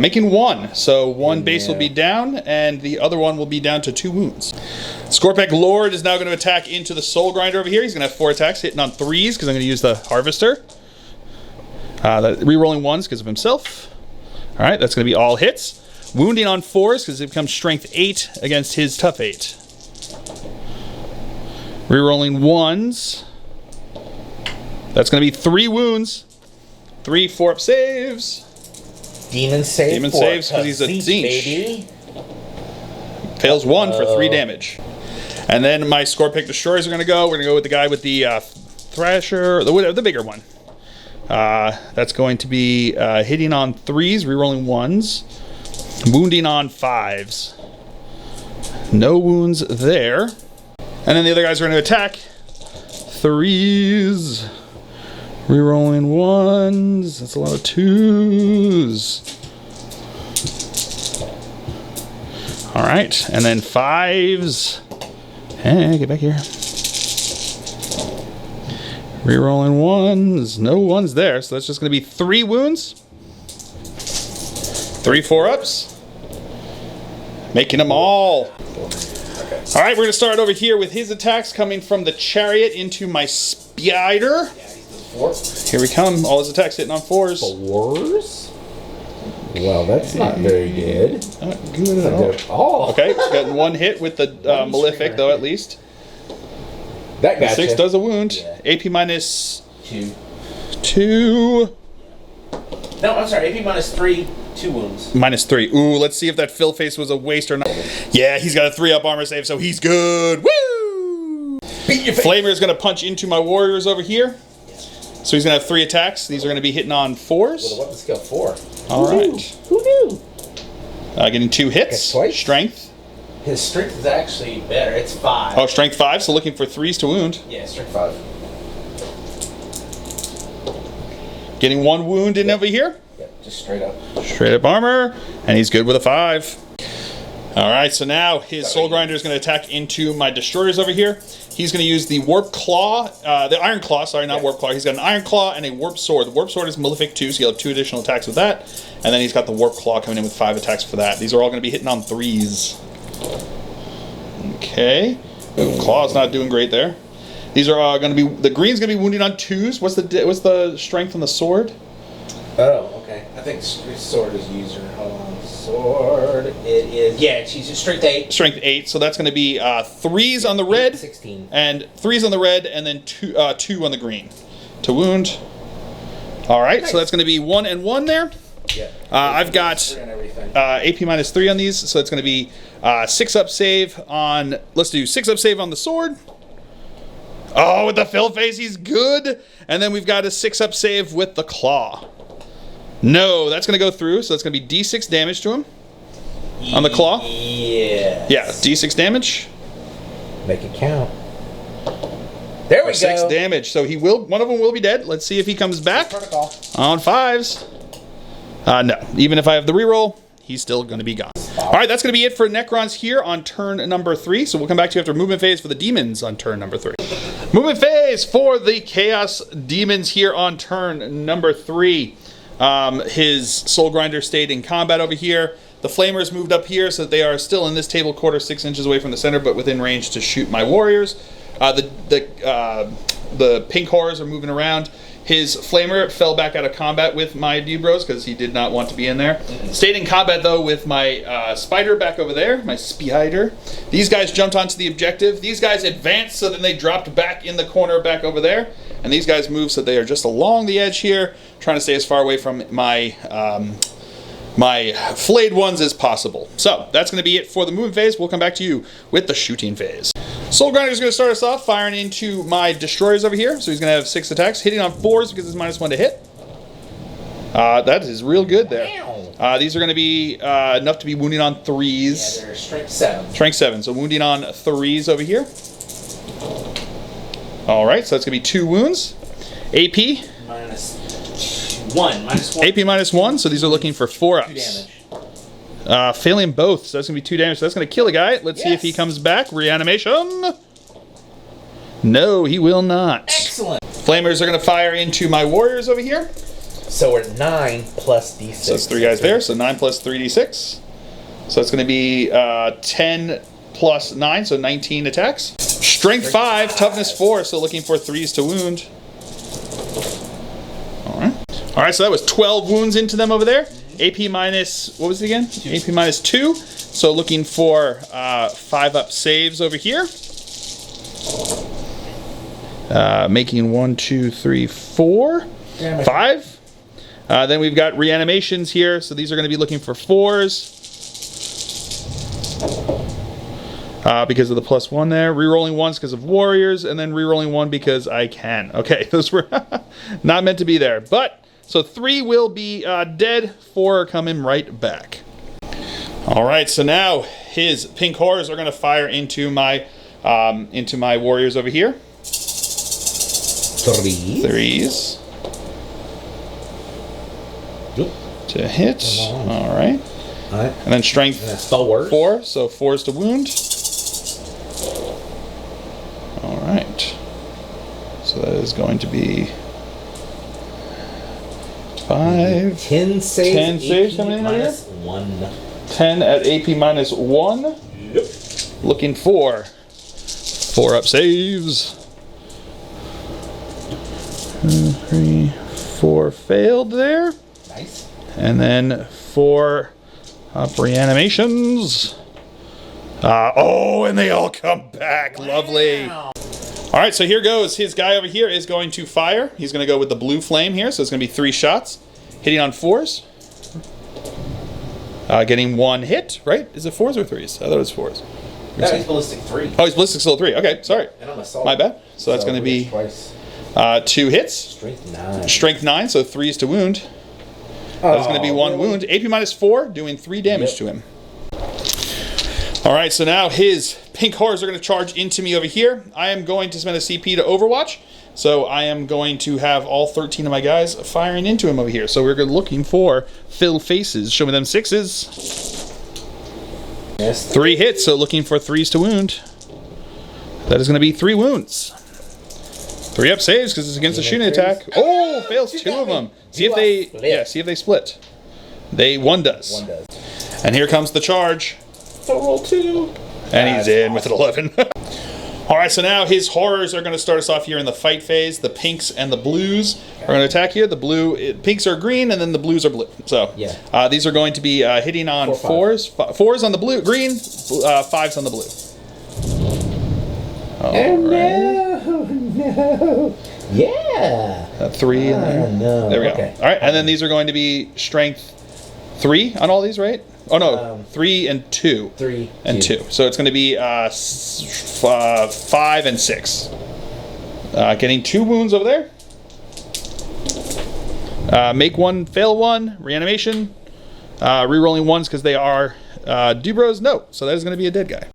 Making 1. So 1 base will be down, and the other one will be down to 2 wounds. Scorpec Lord is now going to attack into the Soul Grinder over here. He's going to have 4 attacks, hitting on 3s because I'm going to use the Harvester. Rerolling 1s because of himself. All right, that's going to be all hits. Wounding on 4s because it becomes strength 8 against his tough 8. Rerolling 1s. That's going to be 3 wounds. 3 4-up saves. Demon save. Demon saves because he's a Tzeentch. Fails 1 for 3 damage. And then my Scorpic Destroyers are going to go. We're going to go with the guy with the Thrasher, the bigger one. That's going to be hitting on 3s, rerolling 1s, wounding on 5s. No wounds there. And then the other guys are going to attack. 3s, rerolling 1s. That's a lot of 2s. All right, and then 5s. Hey, get back here. Rerolling 1s. No 1s there, so that's just going to be 3 wounds. 3 4-ups. Making them all. All right, we're going to start over here with his attacks coming from the chariot into my spider. Here we come. All his attacks hitting on 4s. 4s? Well, that's not very good. Not good at all. Okay, got 1 hit with the Malefic, though, at least. That got 6 does a wound. Yeah. AP minus 2. 2. No, I'm sorry. AP minus 3. 2 wounds. Minus 3. Ooh, let's see if that Fill Face was a waste or not. Yeah, he's got a 3-up armor save, so he's good. Woo! Beat your face. Flamer is going to punch into my warriors over here. So he's going to have 3 attacks. These are going to be hitting on 4s. With a weapon skill 4. All right. Who knew? Getting 2 hits. Twice. Strength. His strength is actually better. It's 5. Oh, strength 5, so looking for 3s to wound. Yeah, strength 5. Getting 1 wound in over here. Yep, just straight up. Straight up armor, and he's good with a 5. All right, so now his Soul Grinder is going to attack into my Destroyers over here. He's going to use the Warp Claw, the Iron Claw, sorry, not Warp Claw. He's got an Iron Claw and a Warp Sword. The Warp Sword is Malefic 2, so he'll have 2 additional attacks with that. And then he's got the Warp Claw coming in with 5 attacks for that. These are all going to be hitting on 3s. Okay. Ooh, Claw's not doing great there. These are going to be, the green's going to be wounding on 2s. What's the strength on the sword? Oh, okay. I think sword is user. Hold on. Sword. It is. Yeah, she's strength 8. Strength 8. So that's going to be 3s on the red. 16. And 3s on the red, and then 2 on the green to wound. All right. Nice. So that's going to be 1 and 1 there. Yeah. I've got AP minus 3 on these, so it's going to be 6-up save on. Let's do 6-up save on the sword. Oh, with the Fill Face, he's good. And then we've got a 6-up save with the claw. No, that's going to go through, so that's going to be D6 damage to him on the claw. Yeah. Yeah, D6 damage. Make it count. There we go. 6 damage. So he will. One of them will be dead. Let's see if he comes back on 5s. No, even if I have the reroll, he's still going to be gone. All right, that's going to be it for Necrons here on turn number 3. So we'll come back to you after movement phase for the Demons on turn number 3. Movement phase for the Chaos Demons here on turn number 3. His Soul Grinder stayed in combat over here. The Flamers moved up here, so they are still in this table quarter 6 inches away from the center, but within range to shoot my warriors. The pink horrors are moving around His Flamer fell back out of combat with my D-Bros because he did not want to be in there. Stayed in combat though with my Spider back over there, my Spider. These guys jumped onto the objective. These guys advanced, so then they dropped back in the corner back over there. And these guys moved, so they are just along the edge here, trying to stay as far away from my my flayed ones as possible. So that's going to be it for the movement phase. We'll come back to you with the shooting phase. Soul Grinder is going to start us off firing into my destroyers over here. So he's going to have 6 attacks, hitting on 4s because it's -1 to hit. That is real good there. These are going to be enough to be wounding on 3s. Yeah, they're strength 7. Strength 7, so wounding on 3s over here. All right, so that's going to be 2 wounds. AP. -1. -1. AP -1, so these are looking for 4 ups. 2 damage. Failing both, so that's going to be 2 damage. So that's going to kill a guy. Let's see if he comes back. Reanimation. No, he will not. Excellent. Flamers are going to fire into my warriors over here. So we're at 9 plus D6. So that's 3 guys there, so 9 plus 3d6. So it's going to be 10 plus 9, so 19 attacks. Strength 5, toughness 4, so looking for 3s to wound. All right, so that was 12 wounds into them over there. AP minus, what was it again? 2. AP minus 2. So looking for 5 up saves over here. Making 1, 2, 3, 4, 5. Then we've got reanimations here. So these are going to be looking for 4s. Because of the +1 there. Rerolling 1s because of warriors. And then rerolling 1 because I can. Okay, those were not meant to be there. But, so 3 will be dead. 4 are coming right back. All right, so now his pink horrors are going to fire into my warriors over here. 3s. To hit. All right. And then strength 4, so 4s to wound. All right. So that is going to be 5. 10 saves. 10 saves coming in here. -1. 10 at AP -1. Yep. Looking for 4 up saves. 2, 3, 4 failed there. Nice. And then 4 up reanimations. Oh, and they all come back. Wow. Lovely. All right, so here goes. His guy over here is going to fire. He's going to go with the blue flame here, so it's going to be 3 shots. Hitting on 4s. Getting 1 hit, right? Is it 4s or 3s? I thought it was 4s. No, he's ballistic 3. Oh, he's ballistic still 3. Okay, sorry. And I'm assault. My bad. So that's going to be 2 hits. Strength 9. Strength 9, so 3s to wound. That's going to be 1 wound. AP -4, doing 3 damage to him. All right, so now his pink horrors are going to charge into me over here. I am going to spend a CP to Overwatch. So I am going to have all 13 of my guys firing into him over here. So we're looking for fill faces. Show me them 6s. Yes. 3 hits, so looking for 3s to wound. That is going to be 3 wounds. 3 up saves because it's against a shooting attack. Oh, fails 2 of them. See if they, see if they split. One does. 1 does. And here comes the charge. So roll 2. And he's in with an 11. All right, so now his horrors are going to start us off here in the fight phase. The pinks and the blues are going to attack here. The pinks are green, and then the blues are blue. So these are going to be hitting on 4s. 4s on the blue, green, 5s on the blue. No. Yeah. 3 in there. No. There we go. All right, and then these are going to be strength 3 on all these, right? Oh no, 3 and 2. 3 and 2. So it's going to be 5 and 6. Getting 2 wounds over there. Make 1, fail 1, reanimation. Rerolling 1s because they are Dubros. No, so that is going to be a dead guy.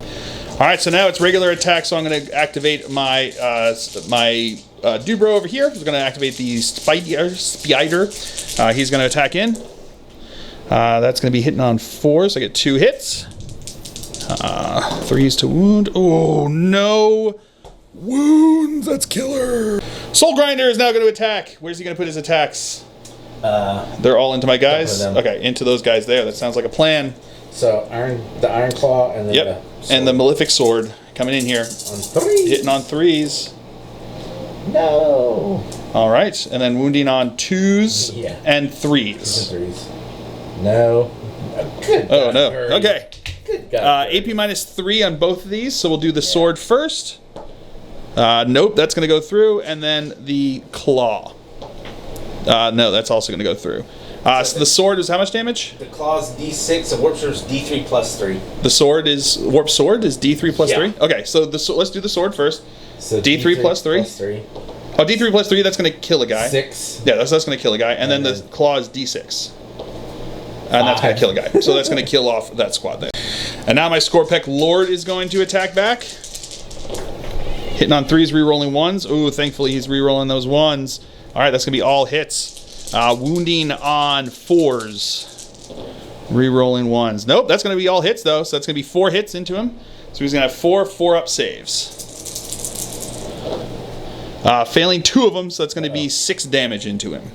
All right, so now it's regular attack. So I'm going to activate my Dubro over here. He's going to activate the Spider. He's going to attack in. That's going to be hitting on 4, so I get 2 hits. 3s to wound. Oh, no. Wounds. That's killer. Soul Grinder is now going to attack. Where's he going to put his attacks? They're all into my guys? Okay, into those guys there. That sounds like a plan. So the Iron Claw and then the sword. And the Malefic Sword coming in here. On 3s. Hitting on 3s. No. All right, and then wounding on 2s Yeah. and 3s. No. Good. Oh, God, no. Murray. Okay. Good God. AP -3 on both of these, so we'll do the sword first. Nope, that's going to go through, and then the claw. No, that's also going to go through. So the sword is how much damage? The claw's D6, the warp sword's D3 plus 3. The sword is warp sword is D3 plus 3. Okay, so let's do the sword first. So D3 plus 3. Oh, D3 plus 3. That's going to kill a guy. 6. Yeah, that's going to kill a guy, and then the claw is D6, and that's going to kill a guy. So that's going to kill off that squad there. And now my Scorpec Lord is going to attack back. Hitting on 3s, re-rolling 1s. Ooh, thankfully he's re-rolling those 1s. All right, that's going to be all hits. Wounding on 4s. Re-rolling 1s. Nope, that's going to be all hits, though. So that's going to be 4 hits into him. So he's going to have 4 4-up saves. Failing 2 of them, so that's going to be 6 damage into him.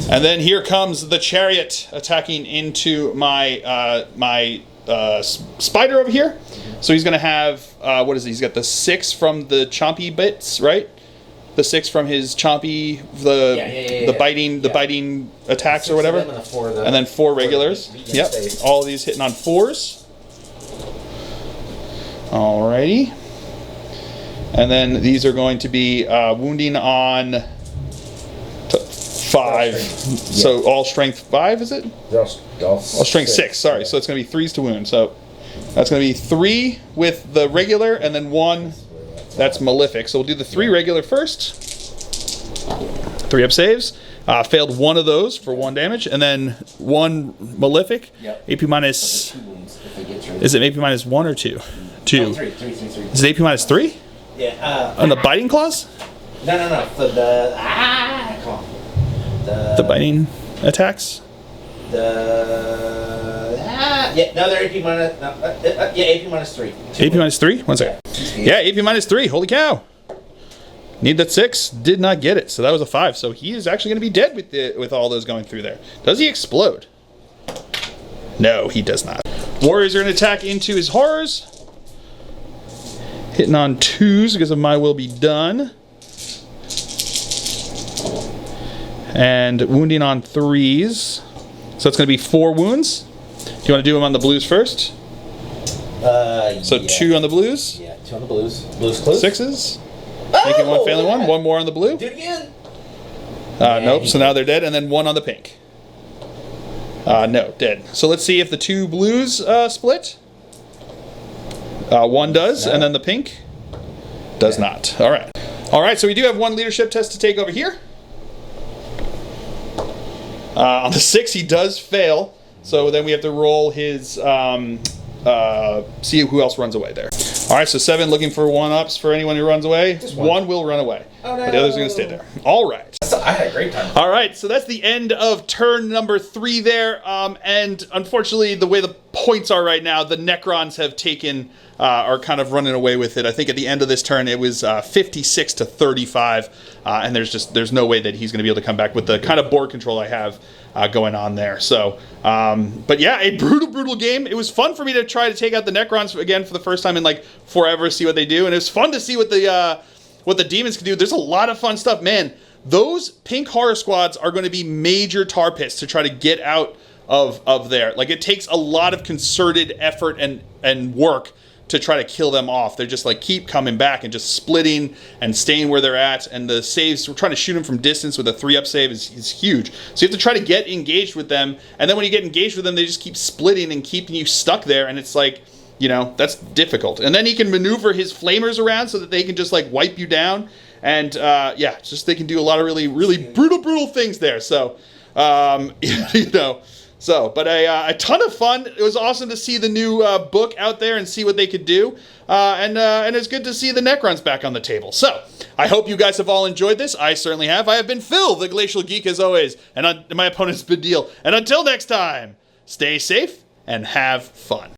And then here comes the chariot attacking into my spider over here. So he's going to have, what is it? He's got the 6 from the chompy bits, right? The 6 from his chompy, the biting attacks or whatever. And then 4 regulars. Yep. All of these hitting on 4s. Alrighty. And then these are going to be wounding on 5. So all strength 5, is it? All strength 6, sorry. So it's going to be 3s to wound. So that's going to be 3 with the regular, and then 1 that's malefic. So we'll do the 3 regular first. 3-up saves. Failed 1 of those for 1 damage, and then 1 malefic. AP minus. Is it AP minus 1 or 2? 2. 3. Is it AP minus 3? Yeah. On the biting claws? No. For the come on. The biting attacks? They're AP minus. AP minus 3. AP minus 3? 1 second. Yeah, AP minus 3. Holy cow. Need that 6. Did not get it. So that was a 5. So he is actually going to be dead with all those going through there. Does he explode? No, he does not. Warriors are going to attack into his horrors. Hitting on 2s because of my will be done. And wounding on 3s. So it's going to be 4 wounds. Do you want to do them on the blues first? So 2 on the blues? Yeah, 2 on the blues. Blues close. 6s. Making 1 failing 1. 1 more on the blue. Do it again. Nope, so now they're dead. And then 1 on the pink. No, dead. So let's see if the 2 blues split. 1 does, and then the pink does not. All right. All right, so we do have 1 leadership test to take over here. On the 6, he does fail. So then we have to roll his, see who else runs away there. All right, so 7 looking for 1-ups for anyone who runs away. Just 1 will run away. Oh, no. But the others are going to stay there. All right. I had a great time. All right, so that's the end of turn number 3 there. And unfortunately, the way the points are right now, the Necrons have taken, are kind of running away with it. I think at the end of this turn, it was 56 to 35. And there's no way that he's going to be able to come back with the kind of board control I have going on there. So, but yeah, a brutal game. It was fun for me to try to take out the Necrons again for the first time in like forever, see what they do. And it was fun to see what the demons can do. There's a lot of fun stuff, man. Those pink horror squads are going to be major tar pits to try to get out of there. Like, it takes a lot of concerted effort and work to try to kill them off. They're just like keep coming back and just splitting and staying where they're at. And the saves, we're trying to shoot them from distance with a 3-up save is huge. So you have to try to get engaged with them. And then when you get engaged with them, they just keep splitting and keeping you stuck there. And it's like, you know, that's difficult. And then he can maneuver his flamers around so that they can just like wipe you down. And yeah, just they can do a lot of really brutal things there. So, you know. So, but a ton of fun. It was awesome to see the new book out there and see what they could do. And it's good to see the Necrons back on the table. So, I hope you guys have all enjoyed this. I certainly have. I have been Phil, the Glacial Geek, as always. And my opponent's Badil. And until next time, stay safe and have fun.